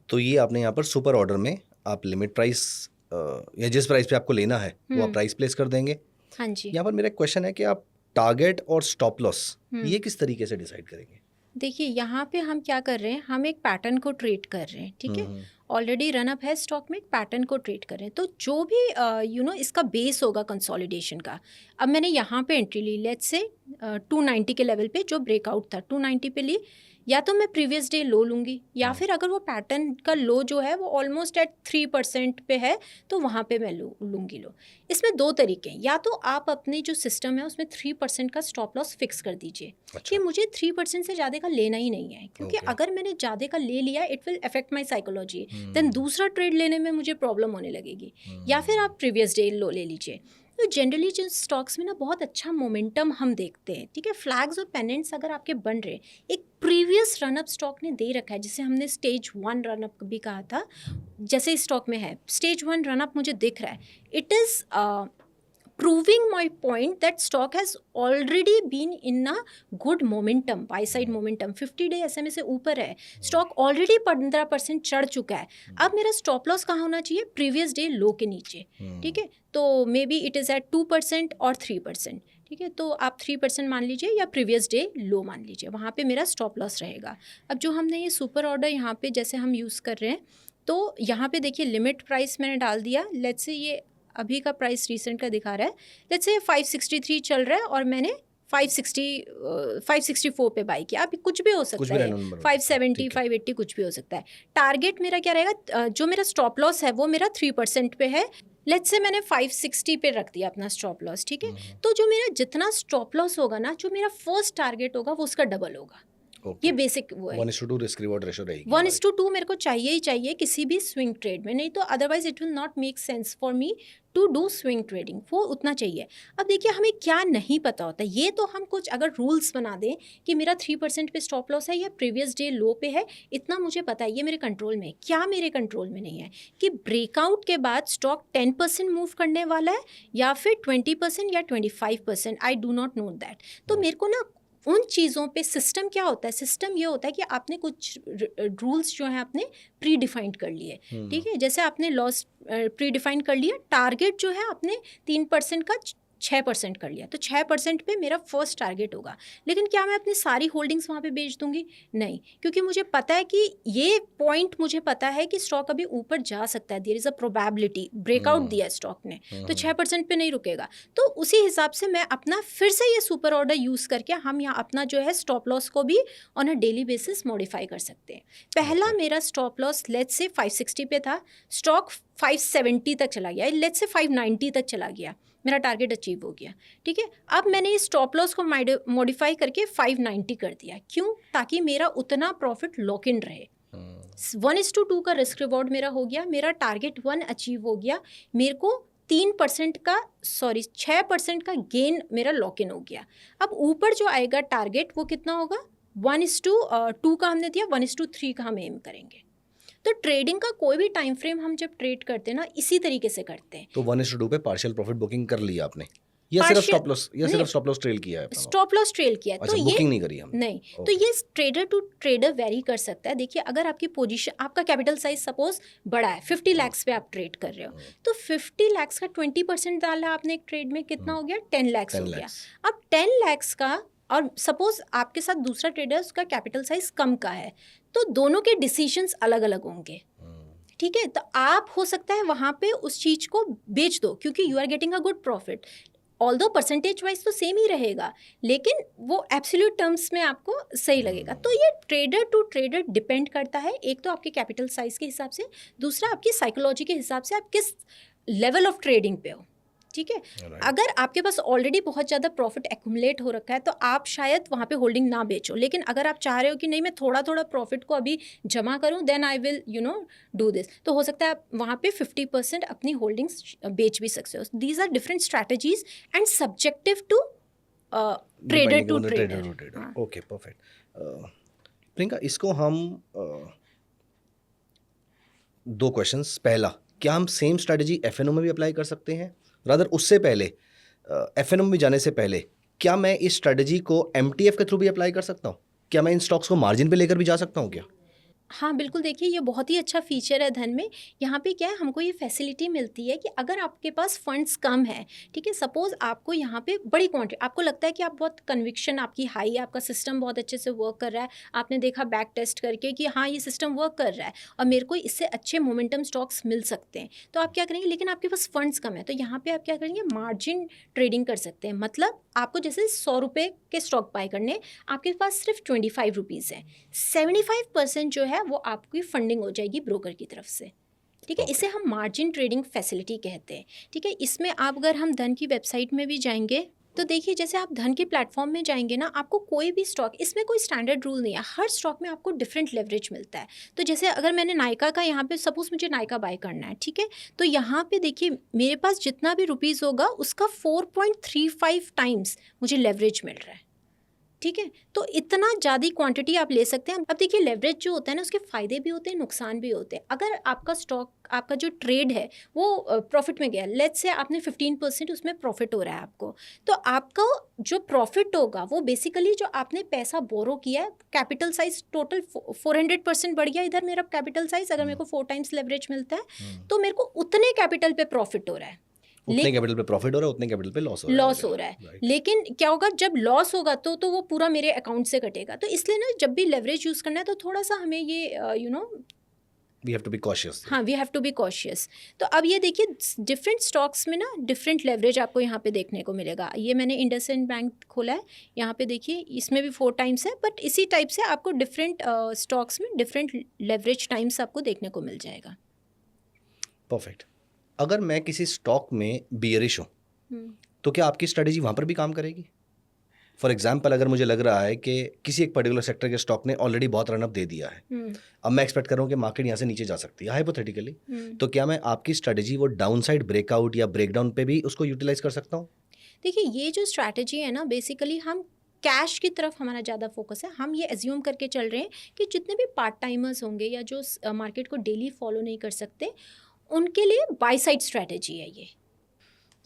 तो ये आपने यहाँ पर सुपर ऑर्डर में आप लिमिट प्राइस या जिस प्राइस पे आपको लेना है वो आप प्राइस प्लेस कर देंगे। हाँ जी, यहाँ पर मेरा क्वेश्चन है कि आप टारगेट और स्टॉप लॉस ये किस तरीके से डिसाइड करेंगे? देखिए यहाँ पे हम क्या कर रहे हैं, हम एक पैटर्न को ट्रेड कर रहे हैं। ठीक है, ऑलरेडी रन अप है स्टॉक में, एक पैटर्न को ट्रेड कर रहे हैं। तो जो भी इसका बेस होगा कंसोलिडेशन का, अब मैंने यहाँ पे एंट्री ली, लेट्स से 290 के लेवल पे जो ब्रेकआउट था 290 पे ली, या तो मैं प्रीवियस डे लो लूँगी, या फिर अगर वो पैटर्न का लो जो है वो ऑलमोस्ट एट 3% पे है तो वहाँ पे मैं लूँगी लो। इसमें दो तरीके हैं, या तो आप अपने जो सिस्टम है उसमें 3% का स्टॉप लॉस फिक्स कर दीजिए कि मुझे 3% से ज़्यादा का लेना ही नहीं है, क्योंकि अगर मैंने ज़्यादा का ले लिया it will affect my psychology, then दूसरा ट्रेड लेने में मुझे प्रॉब्लम होने लगेगी। या फिर आप प्रीवियस डे लो ले लीजिए। तो जनरली जिन स्टॉक्स में ना बहुत अच्छा मोमेंटम हम देखते हैं, ठीक है, फ्लैग्स और पेनेंट्स अगर आपके बन रहे, एक प्रीवियस रनअप स्टॉक ने दे रखा है, जिसे हमने स्टेज 1 रनअप भी कहा था, जैसे इस स्टॉक में है स्टेज 1 रनअप मुझे दिख रहा है, it is proving my point that stock has already been in a good momentum, buy side momentum, 50 day SMA से ऊपर है, स्टॉक ऑलरेडी 15% चढ़ चुका है। अब मेरा स्टॉप लॉस कहाँ होना चाहिए? प्रीवियस डे लो के नीचे, ठीक है, तो maybe it is at 2% और 3%, ठीक है, तो आप 3% मान लीजिए या प्रीवियस डे लो मान लीजिए, वहाँ पे मेरा स्टॉप लॉस रहेगा। अब जो हमने ये सुपर ऑर्डर यहाँ पे जैसे हम यूज़ कर रहे हैं, तो यहाँ पे देखिए लिमिट प्राइस मैंने डाल दिया, लेट्स से ये अभी का प्राइस रिसेंट का दिखा रहा है, लेट्स से 563 चल रहा है और मैंने 564 पे बाई किया। अभी कुछ भी हो सकता है, 570 580 कुछ भी हो सकता है। टारगेट मेरा क्या रहेगा? जो मेरा स्टॉप लॉस है वो मेरा 3% पे है, लेट्स से मैंने 560 पे रख दिया अपना स्टॉप लॉस, ठीक है, तो जो मेरा जितना स्टॉप लॉस होगा ना, जो मेरा फर्स्ट टारगेट होगा वो उसका डबल होगा। ये बेसिक वो है, 1:2 रिस्क रिवॉर्ड रेशो रहेगी, 1:2 मेरे को चाहिए ही चाहिए किसी भी स्विंग ट्रेड में, नहीं तो otherwise it will not make sense for me to do swing trading, वो उतना चाहिए। अब देखिए हमें क्या नहीं पता होता, ये तो हम कुछ अगर रूल्स बना दें कि मेरा 3% पे स्टॉप लॉस है या प्रीवियस डे लो पे है, इतना मुझे पता है, ये मेरे कंट्रोल में है। क्या मेरे कंट्रोल में नहीं है कि ब्रेकआउट के बाद स्टॉक 10% मूव करने वाला है या फिर 20% या 25%, I do not know that. तो मेरे को ना उन चीज़ों पे सिस्टम क्या होता है, सिस्टम ये होता है कि आपने कुछ रूल्स जो हैं आपने प्री डिफाइंड कर लिए, ठीक है, जैसे आपने लॉस प्री डिफाइंड कर लिया, टारगेट जो है आपने 3% का 6% कर लिया, तो 6% पे मेरा फर्स्ट टारगेट होगा। लेकिन क्या मैं अपनी सारी होल्डिंग्स वहाँ पे बेच दूंगी? नहीं, क्योंकि मुझे पता है कि ये पॉइंट मुझे पता है कि स्टॉक अभी ऊपर जा सकता है, there is a probability, breakout दिया स्टॉक ने, तो 6% पे नहीं रुकेगा। तो उसी हिसाब से मैं अपना फिर से ये सुपर ऑर्डर यूज़ करके हम यहाँ अपना जो है स्टॉप लॉस को भी on a daily basis modify कर सकते हैं। पहला मेरा स्टॉप लॉस लेट्स से 560 पे था, स्टॉक 570 तक चला गया, लेट्स से 590 तक चला गया, मेरा टारगेट अचीव हो गया, ठीक है। अब मैंने इस स्टॉप लॉस को मॉडिफाई करके 590 कर दिया, क्यों? ताकि मेरा उतना प्रॉफिट लॉक इन रहे। 1:2 का रिस्क रिवॉर्ड मेरा हो गया, मेरा टारगेट 1 अचीव हो गया, मेरे को 6% का गेन मेरा लॉक इन हो गया। अब ऊपर जो आएगा टारगेट वो कितना होगा? 1:2 का हमने दिया, 1:3 का हम एम करेंगे। तो ट्रेडिंग का कोई भी टाइम फ्रेम हम जब ट्रेड करते हैं ना, इसी तरीके से करते हैं। तो 1:2 पे पार्शियल प्रॉफिट बुकिंग कर लिया आपने, या सिर्फ स्टॉप लॉस ट्रेल किया है? स्टॉप लॉस ट्रेल किया है, अच्छा, तो बुकिंग नहीं करी हमने। नहीं, तो ये ट्रेडर टू ट्रेडर वेरी कर सकता है। देखिए अगर आपकी पोजीशन, आपका कैपिटल साइज सपोज बड़ा है, 50 लाख पे आप ट्रेड कर रहे हो, तो 50 लाख का 20% डाला आपने एक ट्रेड में, कितना हो गया? 10 लाख हो गया। अब 10 लाख का, और सपोज आपके साथ दूसरा ट्रेडर उसका कैपिटल साइज कम का है, तो दोनों के डिसीजंस अलग अलग होंगे, ठीक है। तो आप हो सकता है वहाँ पे उस चीज़ को बेच दो, क्योंकि you are getting a good profit, although percentage wise तो सेम ही रहेगा, लेकिन वो एब्सोल्यूट टर्म्स में आपको सही लगेगा। तो ये ट्रेडर टू ट्रेडर डिपेंड करता है, एक तो आपके कैपिटल साइज के हिसाब से, दूसरा आपकी साइकोलॉजी के हिसाब से आप किस लेवल ऑफ ट्रेडिंग पे हो, ठीक है। अगर आपके पास ऑलरेडी बहुत ज़्यादा प्रॉफिट एक्यूमुलेट हो रखा है तो आप शायद वहाँ पे होल्डिंग ना बेचो, लेकिन अगर आप चाह रहे हो कि नहीं मैं थोड़ा थोड़ा प्रॉफिट को अभी जमा करूँ, then I will do this, तो हो सकता है आप वहाँ पे 50% अपनी होल्डिंग्स बेच भी सकते हो। These are different strategies and subjective to trader to trader. Okay, perfect. Priyanka, इसको हम 2 क्वेश्चंस। पहला, क्या हम सेम स्ट्रैटेजी एफएनओ में भी अप्लाई कर सकते हैं? रादर उससे पहले, एफएनओ में जाने से पहले, क्या मैं इस स्ट्रैटेजी को एमटीएफ के थ्रू भी अप्लाई कर सकता हूँ? क्या मैं इन स्टॉक्स को मार्जिन पे लेकर भी जा सकता हूँ क्या? हाँ, बिल्कुल देखिए ये बहुत ही अच्छा फ़ीचर है धन में। यहाँ पे क्या है, हमको ये फैसिलिटी मिलती है कि अगर आपके पास फंड्स कम है, ठीक है, सपोज़ आपको यहाँ पे बड़ी क्वांटिटी, आपको लगता है कि आप बहुत कन्विक्शन आपकी हाई है, आपका सिस्टम बहुत अच्छे से वर्क कर रहा है, आपने देखा बैक टेस्ट करके कि हाँ ये सिस्टम वर्क कर रहा है और मेरे को इससे अच्छे मोमेंटम स्टॉक्स मिल सकते हैं, तो आप क्या करेंगे, लेकिन आपके पास फंड्स कम है, तो यहाँ पे आप क्या करेंगे, मार्जिन ट्रेडिंग कर सकते हैं। मतलब आपको जैसे 100 रुपये के स्टॉक बाय करने, आपके पास सिर्फ 25 रुपीज़ है, 75% जो है वो आपकी फंडिंग हो जाएगी ब्रोकर की तरफ से, ठीक है। इसे हम मार्जिन ट्रेडिंग फैसिलिटी कहते हैं, ठीक है। इसमें आप अगर हम धन की वेबसाइट में भी जाएंगे तो देखिए जैसे आप धन के प्लेटफॉर्म में जाएंगे ना, आपको कोई भी स्टॉक, इसमें कोई स्टैंडर्ड रूल नहीं है, हर स्टॉक में आपको डिफरेंट लेवरेज मिलता है। तो जैसे अगर मैंने नायका का यहाँ पे सपोज मुझे नायका बाय करना है, ठीक है, तो यहाँ पे देखिए मेरे पास जितना भी रुपीज़ होगा उसका 4.35 टाइम्स मुझे लेवरेज मिल रहा है, ठीक है। तो इतना ज़्यादा क्वांटिटी आप ले सकते हैं। अब देखिए लेवरेज जो होता है ना, उसके फ़ायदे भी होते हैं, नुकसान भी होते हैं। अगर आपका स्टॉक, आपका जो ट्रेड है वो प्रॉफिट में गया, लेट्स से आपने 15% उसमें प्रॉफिट हो रहा है आपको, तो आपका जो प्रॉफिट होगा वो बेसिकली जो आपने पैसा बोरो किया है, कैपिटल साइज टोटल 400% बढ़ गया इधर मेरा कैपिटल साइज, अगर मेरे को 4 टाइम्स लेवरेज मिलता है तो मेरे को उतने कैपिटल पे प्रॉफिट हो रहा है, उतने कैपिटल पे प्रॉफिट हो रहा है, उतने कैपिटल पे लॉस हो रहा है। लेकिन क्या होगा, जब लॉस होगा तो वो पूरा मेरे अकाउंट से कटेगा। तो इसलिए ना जब भी लेवरेज यूज़ करना है तो थोड़ा सा हमें ये we have to be cautious. हाँ, we have to be cautious. तो अब ये देखिए डिफरेंट स्टॉक्स में ना डिफरेंट लेवरेज आपको यहाँ पे देखने को मिलेगा। ये मैंने इंडसइंड बैंक खोला है, यहाँ पे देखिए इसमें भी 4 टाइम्स है, बट इसी टाइप से आपको डिफरेंट स्टॉक्स में डिफरेंट लेवरेज टाइम्स आपको देखने को मिल जाएगा। परफेक्ट। अगर मैं किसी स्टॉक में बियरिश हूँ तो क्या आपकी स्ट्रेटेजी वहाँ पर भी काम करेगी? फॉर एग्जाम्पल, अगर मुझे लग रहा है कि किसी एक पर्टिकुलर सेक्टर के स्टॉक ने ऑलरेडी बहुत रनअप दे दिया है, अब मैं एक्सपेक्ट कर रहा हूँ कि मार्केट यहाँ से नीचे जा सकती है हाइपोथेटिकली, तो क्या मैं आपकी स्ट्रेटेजी वो डाउनसाइड ब्रेकआउट या ब्रेकडाउन पे भी उसको यूटिलाइज कर सकता हूँ? देखिए ये जो स्ट्रैटेजी है ना, बेसिकली हम कैश की तरफ हमारा ज़्यादा फोकस है। हम ये एज्यूम करके चल रहे हैं कि जितने भी पार्ट टाइमर्स होंगे या जो मार्केट को डेली फॉलो नहीं कर सकते, उनके लिए बाय साइड स्ट्रैटेजी है ये।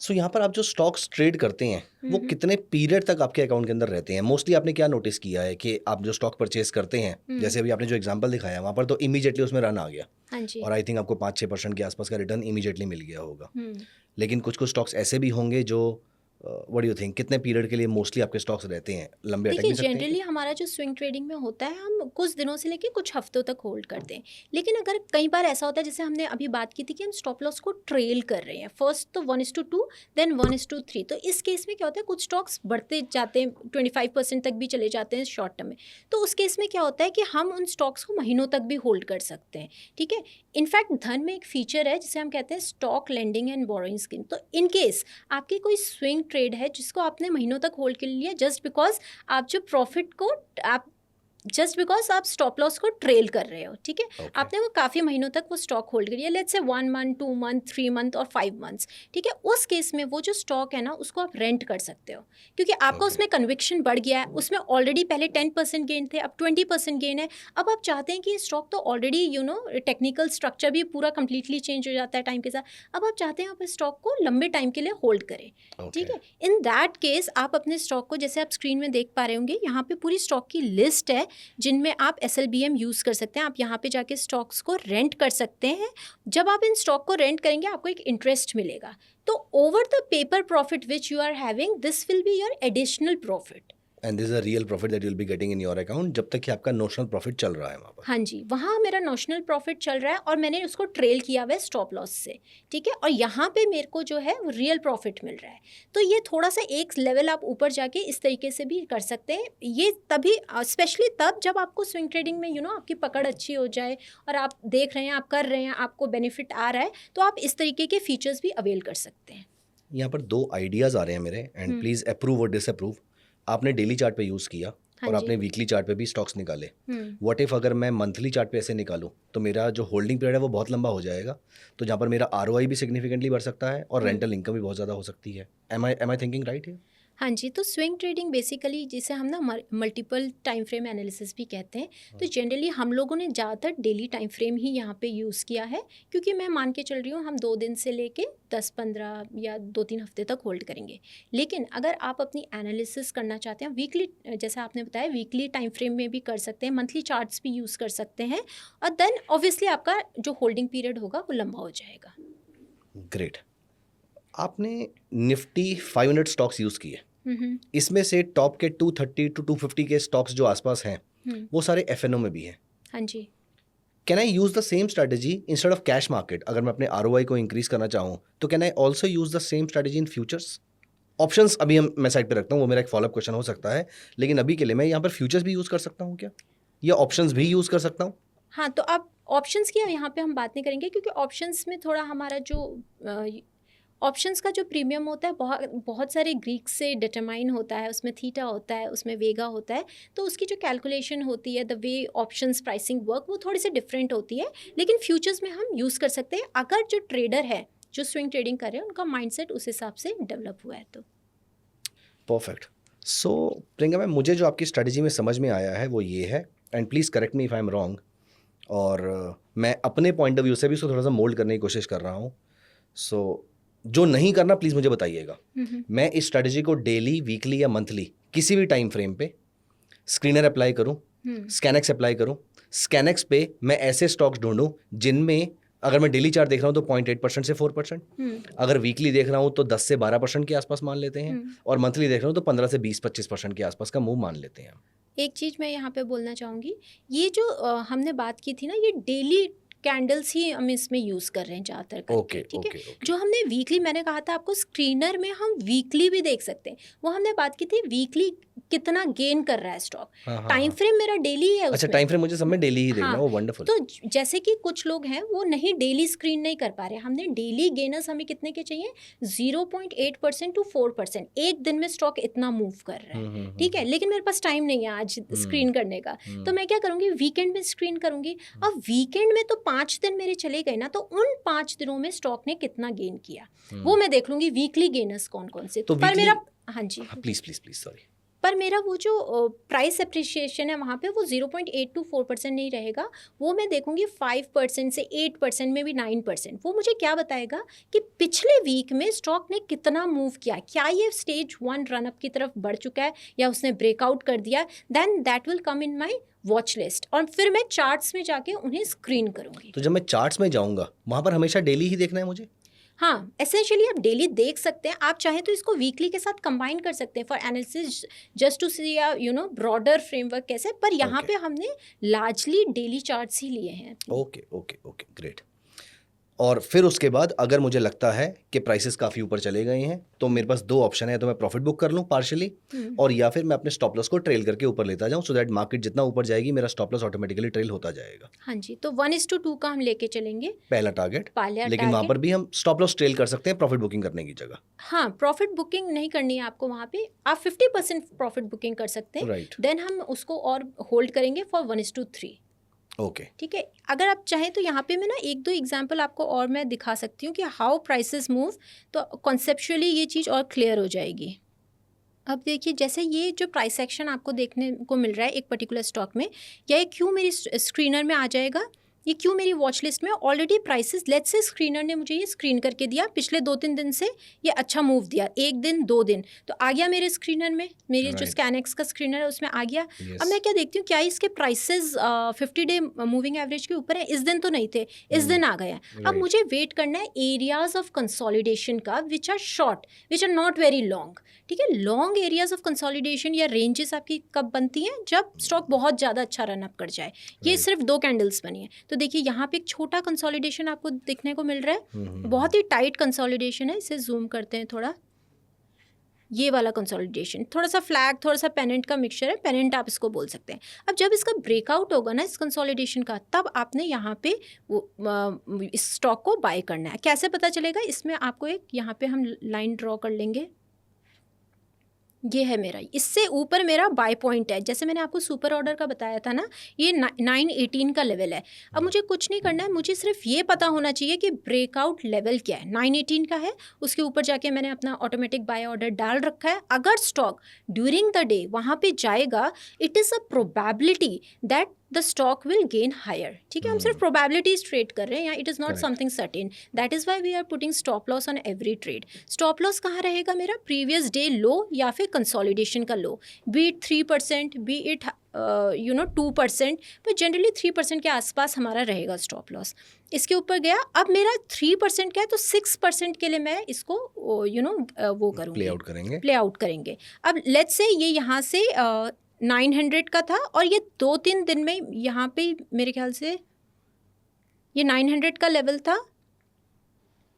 सो यहाँ पर आप जो स्टॉक्स ट्रेड करते हैं वो कितने पीरियड तक आपके अकाउंट के अंदर रहते हैं? मोस्टली आपने क्या नोटिस किया है कि आप जो स्टॉक परचेज करते हैं, जैसे अभी आपने जो एग्जांपल दिखाया वहाँ पर तो इमीडिएटली उसमें रन आ गया, हाँ जी, और आई थिंक आपको 5-6% के आसपास का रिटर्न इमीडिएटली मिल गया होगा। लेकिन कुछ स्टॉक्स ऐसे भी होंगे जो व्हाट डू यू थिंक, कितने पीरियड के लिए मोस्टली आपके स्टॉक्स रहते हैं? लंबे अटक देखिए भी सकते हैं? जनरली हमारा जो स्विंग ट्रेडिंग में होता है, हम कुछ दिनों से लेके कुछ हफ्तों तक होल्ड करते हैं। लेकिन अगर कई बार ऐसा होता है, जैसे हमने अभी बात की थी कि हम स्टॉप लॉस को ट्रेल कर रहे हैं, फर्स्ट तो 1:2 देन 1:3, तो इस केस में क्या होता है, कुछ स्टॉक्स बढ़ते जाते हैं, 25% तक भी चले जाते हैं शॉर्ट टर्म में। तो उस केस में क्या होता है कि हम उन स्टॉक्स को महीनों तक भी होल्ड कर सकते हैं, ठीक है। इनफैक्ट धन में एक फीचर है जिसे हम कहते हैं stock lending and borrowing scheme. तो इन केस आपकी कोई स्विंग ट्रेड है जिसको आपने महीनों तक होल्ड कर लिया, जस्ट बिकॉज आप जो प्रॉफिट को आप स्टॉप लॉस को ट्रेल कर रहे हो, ठीक है, आपने वो काफ़ी महीनों तक वो स्टॉक होल्ड करिए, let's say 1 month, 2 month, 3 month और 5 मंथ्स, ठीक है। उस केस में वो जो स्टॉक है ना, उसको आप रेंट कर सकते हो, क्योंकि आपका उसमें कन्विक्शन बढ़ गया है, उसमें ऑलरेडी पहले 10% गेन थे, अब 20% गेन है। अब आप चाहते हैं कि ये स्टॉक तो ऑलरेडी टेक्निकल स्ट्रक्चर भी पूरा कंप्लीटली चेंज हो जाता है टाइम के साथ, अब आप चाहते हैं आप इस स्टॉक को लंबे टाइम के लिए होल्ड करें, ठीक है। इन दैट केस आप अपने स्टॉक को, जैसे आप स्क्रीन में देख पा रहे होंगे, यहाँ पे पूरी स्टॉक की लिस्ट है जिनमें आप SLBM यूज़ कर सकते हैं। आप यहाँ पे जाके स्टॉक्स को रेंट कर सकते हैं। जब आप इन स्टॉक को रेंट करेंगे आपको एक इंटरेस्ट मिलेगा, तो over the paper profit which you are having, this will be your additional profit. And this is a real profit that you will be getting in your account जब तक कि आपका नोशनल प्रॉफिट चल रहा है वहाँ पर। हाँ जी, वहाँ मेरा नोशनल प्रॉफिट चल रहा है और मैंने उसको ट्रेल किया हुआ है स्टॉप लॉस से, ठीक है, और यहाँ पे मेरे को जो है वो रियल प्रॉफिट मिल रहा है। तो ये थोड़ा सा एक लेवल आप ऊपर जाके इस तरीके से भी कर सकते हैं। ये तभी, स्पेशली तब जब आपको स्विंग ट्रेडिंग में आपकी पकड़ अच्छी हो जाए और आप देख रहे हैं, आप कर रहे हैं, आपको बेनिफिट आ रहा है, तो आप इस तरीके के फीचर्स भी अवेल कर सकते हैं। यहाँ पर 2 आइडियाज़ आ रहे हैं मेरे, एंड प्लीज़ अप्रूव और डिसअप्रूव। आपने डेली चार्ट पे यूज़ किया, हाँ और जी। आपने वीकली चार्ट पे भी स्टॉक्स निकाले। व्हाट इफ अगर मैं मंथली चार्ट पे ऐसे निकालूं तो मेरा जो होल्डिंग पीरियड है वो बहुत लंबा हो जाएगा, तो जहाँ पर मेरा ROI भी सिग्निफिकेंटली बढ़ सकता है और रेंटल इनकम भी बहुत ज़्यादा हो सकती है। एम आई थिंकिंग राइट है? हाँ जी, तो स्विंग ट्रेडिंग बेसिकली जिसे हम ना मल्टीपल टाइम फ्रेम एनालिसिस भी कहते हैं, तो जनरली हम लोगों ने ज़्यादातर डेली टाइम फ्रेम ही यहाँ पे यूज़ किया है, क्योंकि मैं मान के चल रही हूँ हम 2 दिन से लेके 10-15 या 2-3 हफ्ते तक होल्ड करेंगे। लेकिन अगर आप अपनी एनालिसिस करना चाहते हैं वीकली, जैसे आपने बताया वीकली टाइम फ्रेम में भी कर सकते हैं, मंथली चार्ट्स भी यूज़ कर सकते हैं, और देन ऑब्वियसली आपका जो होल्डिंग पीरियड होगा वो लंबा हो जाएगा। ग्रेट। आपने निफ्टी 500 स्टॉक्स यूज़ किए, इसमें से टॉप के 230 to 250 के स्टॉक्स जो आसपास हैं वो सारे एफएनओ में भी हैं। हाँ जी। Can I use the same strategy instead of cash market? अगर मैं अपने आरओआई को इंक्रीज करना चाहूँ तो can I also use the same strategy in futures? Options अभी मैं साइड पे रखता हूँ, वो मेरा एक फॉलोअप क्वेश्चन हो सकता है, लेकिन अभी के लिए मैं यहाँ पर फ्यूचर्स भी यूज़ कर सकता हूँ क्या, या ऑप्शंस भी यूज़ कर सकता हूँ? हाँ, तो आप ऑप्शंस की यहाँ पे हम बात नहीं करेंगे, क्योंकि ऑप्शंस में थोड़ा हमारा जो ऑप्शंस का जो प्रीमियम होता है बहुत सारे ग्रीक से डिटरमाइन होता है, उसमें थीटा होता है, उसमें वेगा होता है, तो उसकी जो कैलकुलेशन होती है, the way options pricing work, वो थोड़ी सी डिफरेंट होती है। लेकिन फ्यूचर्स में हम यूज़ कर सकते हैं अगर जो ट्रेडर है जो स्विंग ट्रेडिंग कर रहे हैं उनका माइंडसेट उस हिसाब से डेवलप हुआ है तो। परफेक्ट। सो प्रियंका मैम, मुझे जो आपकी स्ट्रेटजी में समझ में आया है वो ये है, and please correct me if I am wrong, और मैं अपने पॉइंट ऑफ व्यू से भी इसको थोड़ा सा मोल्ड करने की कोशिश कर रहा हूँ। सो जो नहीं करना प्लीज़ मुझे बताइएगा। मैं इस स्ट्रेटजी को डेली, वीकली या मंथली किसी भी टाइम फ्रेम पे स्क्रीनर अप्लाई करूँ, स्कैनएक्स अप्लाई करूँ, स्कैनएक्स पे मैं ऐसे स्टॉक्स ढूंढूं जिनमें अगर मैं डेली चार्ट देख रहा हूँ तो 0.8% से 4%, अगर वीकली देख रहा हूँ तो 10 से 12% के आसपास मान लेते हैं, और मंथली देख रहा हूँ तो 15 से 20-25% के आसपास का मूव मान लेते हैं। एक चीज़ मैं यहाँ पे बोलना चाहूँगी, ये जो हमने बात की थी ना, ये डेली कैंडल्स ही हम इसमें यूज़ कर रहे हैं ज़्यादातर करके, ठीक है। जो हमने वीकली, मैंने कहा था आपको स्क्रीनर में हम वीकली भी देख सकते हैं, वो हमने बात की थी वीकली कितना गेन कर रहा है स्टॉक। टाइम फ्रेम मेरा डेली है उसमें। अच्छा, टाइम फ्रेम मुझे सब में डेली ही देखना, वो वंडरफुल। तो जैसे कि कुछ लोग हैं वो नहीं डेली स्क्रीन नहीं कर पा रहे, हमने डेली गेनर्स हमें कितने के चाहिए, 0.8% to 4%। एक दिन में स्टॉक इतना मूव कर रहा है, ठीक है, लेकिन मेरे पास टाइम नहीं है आज स्क्रीन करने का, तो मैं क्या करूँगी, वीकेंड में स्क्रीन करूँगी। अब वीकेंड में तो 5 दिन मेरे चले गए ना, तो उन 5 दिनों में स्टॉक ने कितना गेन किया वो मैं देख लूँगी, वीकली गेनर्स कौन कौन से। तो पर मेरा, हाँ जी प्लीज़ सॉरी, पर मेरा वो जो प्राइस एप्रिसिएशन है वहाँ पे वो 0.8 to 4% नहीं रहेगा, वो मैं देखूँगी 5% से 8% में भी 9%। वो मुझे क्या बताएगा कि पिछले वीक में स्टॉक ने कितना मूव किया, क्या ये स्टेज 1 रनअप की तरफ बढ़ चुका है या उसने ब्रेकआउट कर दिया, then that will come in my watch list, और फिर मैं चार्ट्स में जाके उन्हें स्क्रीन करूँगी। तो जब मैं चार्ट्स में जाऊँगा वहाँ पर हमेशा डेली ही देखना है मुझे? हाँ, एसेंशियली आप डेली देख सकते हैं, आप चाहें तो इसको वीकली के साथ कंबाइन कर सकते हैं for analysis, just to see broader framework कैसे, पर यहाँ पे हमने लार्जली डेली चार्ट्स ही लिए हैं। Okay, great. और फिर उसके बाद अगर मुझे लगता है कि प्राइसेस काफ़ी ऊपर चले गए हैं तो मेरे पास 2 ऑप्शन है, तो मैं प्रॉफिट बुक कर लूँ पार्शियली, और या फिर मैं अपने स्टॉप लॉस को ट्रेल करके ऊपर लेता जाऊँ, सो दैट मार्केट जितना ऊपर जाएगी मेरा स्टॉप लॉस ऑटोमेटिकली ट्रेल होता जाएगा। हाँ जी, तो 1:2 का हम लेके चलेंगे पहला टारगेट, लेकिन वहाँ पर भी हम स्टॉप लॉस ट्रेल कर सकते हैं प्रॉफिट बुकिंग करने की जगह। हाँ, प्रॉफिट बुकिंग नहीं करनी है आपको, वहाँ पे आप 50% प्रॉफिट बुकिंग कर सकते हैं, राइट। देन हम उसको और होल्ड करेंगे फॉर 1:3। ओके, ठीक है। अगर आप चाहें तो यहाँ पे मैं ना 1-2 एग्जांपल आपको और मैं दिखा सकती हूँ कि हाउ प्राइसेस मूव, तो कॉन्सेप्चुअली ये चीज़ और क्लियर हो जाएगी। अब देखिए, जैसे ये जो प्राइस एक्शन आपको देखने को मिल रहा है एक पर्टिकुलर स्टॉक में, या ये क्यों मेरी स्क्रीनर में आ जाएगा, ये क्यों मेरी वॉच लिस्ट में already prices, let's say screener ने मुझे ये स्क्रीन करके दिया, पिछले 2-3 दिन से ये अच्छा मूव दिया, 1 दिन 2 दिन तो आ गया मेरे स्क्रीनर में, मेरे जो स्कैनएक्स का स्क्रीनर है उसमें आ गया। अब मैं क्या देखती हूँ, क्या इसके प्राइसेस 50 डे मूविंग एवरेज के ऊपर है, इस दिन तो नहीं थे, इस दिन आ गया। अब मुझे वेट करना है एरियाज ऑफ कंसोलिडेशन का which are short, which are not very long, ठीक है। लॉन्ग एरियाज ऑफ कंसोलिडेशन या रेंजेस आपकी कब बनती हैं, जब स्टॉक बहुत ज़्यादा अच्छा रनअप कर जाए। ये सिर्फ 2 कैंडल्स बनी है, तो देखिए यहाँ पे एक छोटा कंसोलिडेशन आपको देखने को मिल रहा है, बहुत ही टाइट कंसोलिडेशन है, इसे जूम करते हैं थोड़ा, ये वाला कंसोलिडेशन, थोड़ा सा फ्लैग, थोड़ा सा पेनेंट का मिक्सचर है, पेनेंट आप इसको बोल सकते हैं। अब जब इसका ब्रेकआउट होगा ना इस कंसोलिडेशन का, तब आपने यहाँ पे वो इस स्टॉक को बाय करना है। कैसे पता चलेगा, इसमें आपको एक यहाँ पे हम लाइन ड्रॉ कर लेंगे, ये है मेरा, इससे ऊपर मेरा बाय पॉइंट है। जैसे मैंने आपको सुपर ऑर्डर का बताया था ना, ये 918 का लेवल है। अब मुझे कुछ नहीं करना है, मुझे सिर्फ ये पता होना चाहिए कि ब्रेकआउट लेवल क्या है। 918 का है, उसके ऊपर जाके मैंने अपना ऑटोमेटिक बाय ऑर्डर डाल रखा है। अगर स्टॉक ड्यूरिंग द डे वहाँ पे जाएगा, it is a probability that the stock will gain higher. ठीक है, हम सिर्फ प्रोबेबिलिटीज ट्रेड कर रहे हैं, या it is not something certain. That is why we are putting stop loss on every trade. Stop loss कहाँ रहेगा मेरा? प्रीवियस डे लो या फिर कंसोलिडेशन का लो, बी इट 3%, बी इट 2%, पर जनरली 3% के आसपास हमारा रहेगा स्टॉप लॉस। इसके ऊपर गया, अब मेरा 3% का है, तो 6% के लिए मैं इसको वो करूँगी, प्ले आउट करेंगे। अब लेट्स से ये यहाँ से 900 का था, और ये 2-3 दिन में यहाँ पे मेरे ख्याल से ये 900 का लेवल था,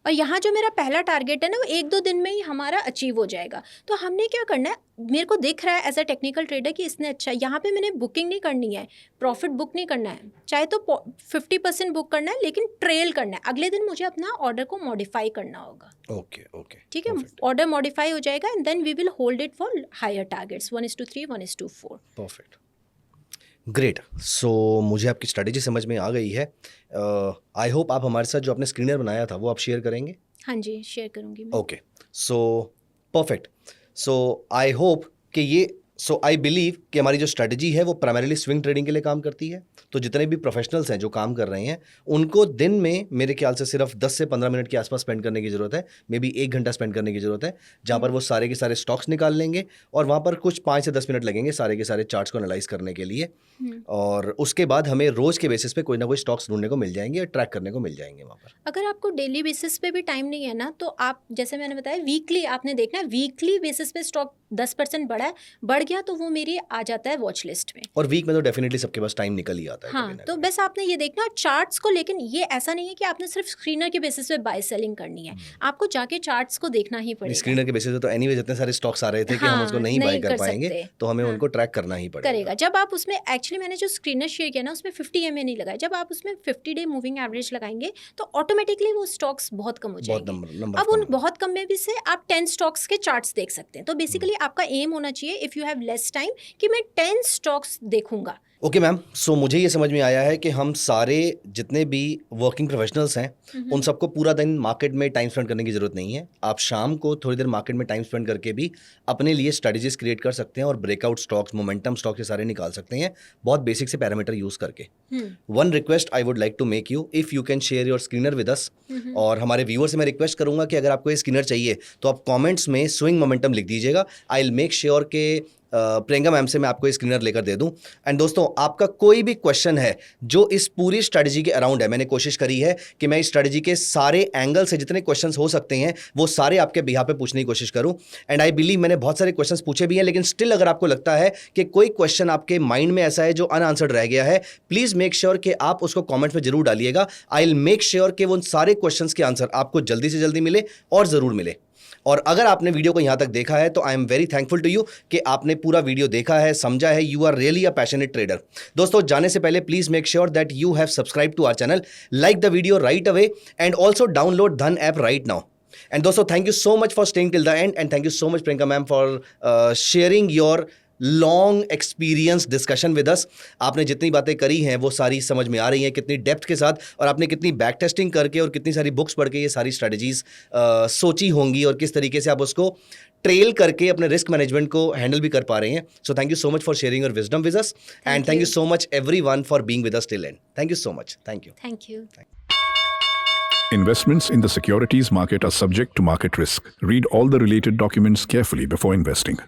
और यहाँ जो मेरा पहला टारगेट है ना, वो 1-2 दिन में ही हमारा अचीव हो जाएगा। तो हमने क्या करना है, मेरे को दिख रहा है एज अ टेक्निकल ट्रेडर कि इसने अच्छा, यहाँ पे मैंने बुकिंग नहीं करनी है, प्रॉफिट बुक नहीं करना है, चाहे तो 50% बुक करना है, लेकिन ट्रेल करना है। अगले दिन मुझे अपना ऑर्डर को मॉडिफाई करना होगा। ओके ठीक है, ऑर्डर मॉडिफाई हो जाएगा, and then we will hold it for higher targets 1:3, 1:4। Perfect, great. So मुझे आपकी स्ट्रेटेजी समझ में आ गई है। आई होप आप हमारे साथ जो आपने स्क्रीनर बनाया था वो आप शेयर करेंगे। हाँ जी, शेयर करूँगी मैं। Okay, so perfect. So I hope कि ये आई बिलीव कि हमारी जो स्ट्रेटजी है वो प्राइमरीली स्विंग ट्रेडिंग के लिए काम करती है। तो जितने भी प्रोफेशनल्स हैं जो काम कर रहे हैं, उनको दिन में मेरे ख्याल से सिर्फ 10 से 15 मिनट के आसपास स्पेंड करने की ज़रूरत है, मे बी 1 घंटा स्पेंड करने की ज़रूरत है, जहाँ पर वो सारे के सारे स्टॉक्स निकाल लेंगे, और वहाँ पर कुछ 5 से 10 मिनट लगेंगे सारे के सारे चार्ट्स को एनालाइज करने के लिए। और उसके बाद हमें रोज़ के बेसिस पे कोई ना कोई स्टॉक्स ढूंढने को मिल जाएंगे और ट्रैक करने को मिल जाएंगे वहाँ पर। अगर आपको डेली बेसिस पे भी टाइम नहीं है ना, तो आप, जैसे मैंने बताया, वीकली आपने देखना है, वीकली बेसिस पे स्टॉक 10% बढ़ गया तो वो मेरी आ जाता है वॉच लिस्ट में। और वीक में तो डेफिनेटली सबके पास टाइम निकल ही आता है। हाँ, तो बस आपने ये देखना चार्ट्स को, लेकिन ये ऐसा नहीं है कि आपने सिर्फ स्क्रीनर के बेसिस पे बाय सेलिंग करनी है, आपको जाके चार्ट्स को देखना ही पड़ेगा। स्क्रीनर के बेसिस पे तो एनीवे जितने सारे स्टॉक्स आ रहे थे कि हम उसको नहीं बाय कर पाएंगे, तो हमें उनको ट्रैक करना ही पड़ेगा। जब आप उसमें, एक्चुअली मैंने जो स्क्रीनर शेयर किया ना, उसमें 50 MA नहीं लगाया, जब आप उसमें 50 डे मूविंग एवरेज लगाएंगे तो ऑटोमेटिकली वो स्टॉक्स बहुत कम हो जाएंगे। अब उन बहुत कम में भी से आप 10 स्टॉक्स के चार्ट्स देख सकते हैं। तो बेसिकली आपका एम होना चाहिए, if you have less time, कि मैं 10 स्टॉक्स देखूंगा। ओके मैम, सो मुझे ये समझ में आया है कि हम सारे जितने भी वर्किंग प्रोफेशनल्स हैं उन सबको पूरा दिन मार्केट में टाइम स्पेंड करने की ज़रूरत नहीं है। आप शाम को थोड़ी देर मार्केट में टाइम स्पेंड करके भी अपने लिए स्ट्रेटजीज क्रिएट कर सकते हैं और ब्रेकआउट स्टॉक्स, मोमेंटम स्टॉक्स ये सारे निकाल सकते हैं बहुत बेसिक से पैरामीटर यूज़ करके। One request I would like to make you, if you can share your screener with us. और हमारे व्यूअर से मैं रिक्वेस्ट करूंगा कि अगर आपको ये स्क्रीनर चाहिए तो आप कॉमेंट्स में स्विंग मोमेंटम लिख दीजिएगा। आई विल मेक श्योर के प्रियंका मैम से मैं आपको स्क्रीनर लेकर दे दूं। एंड दोस्तों, आपका कोई भी क्वेश्चन है जो इस पूरी स्ट्रेटजी के अराउंड है, मैंने कोशिश करी है कि मैं इस स्ट्रेटजी के सारे एंगल से जितने क्वेश्चंस हो सकते हैं वो सारे आपके बिहाफ पे पूछने की कोशिश करूं। एंड आई बिलीव मैंने बहुत सारे क्वेश्चंस पूछे भी हैं, लेकिन स्टिल अगर आपको लगता है कि कोई क्वेश्चन आपके माइंड में ऐसा है जो अनआंसर्ड रह गया है, प्लीज़ मेक श्योर कि आप उसको कॉमेंट्स में जरूर डालिएगा। आई विल मेक श्योर कि वो सारे क्वेश्चंस के आंसर आपको जल्दी से जल्दी मिले और ज़रूर मिले। और अगर आपने वीडियो को यहाँ तक देखा है तो I am very thankful to you कि आपने पूरा वीडियो देखा है, समझा है। You are really a passionate trader. दोस्तों, जाने से पहले please make sure that you have subscribe to our channel, like the video right away and also download Dhan app right now. And दोस्तों, thank you so much for staying till the end and thank you so much Priyanka ma'am for sharing your long experience discussion with us. आपने जितनी बातें करी हैं वो सारी समझ में आ रही हैं कितनी डेप्थ के साथ, और आपने कितनी बैक टेस्टिंग करके और कितनी सारी बुक्स पढ़ के ये सारी स्ट्रेटजीज सोची होंगी और किस तरीके से आप उसको ट्रेल करके अपने रिस्क मैनेजमेंट को हैंडल भी कर पा रहे हैं। So thank you so much for sharing your wisdom with us and thank you so much everyone for being with us till and. Thank you so much. Thank you. Investments in the securities market are subject to market risk. Read all the related documents carefully before investing.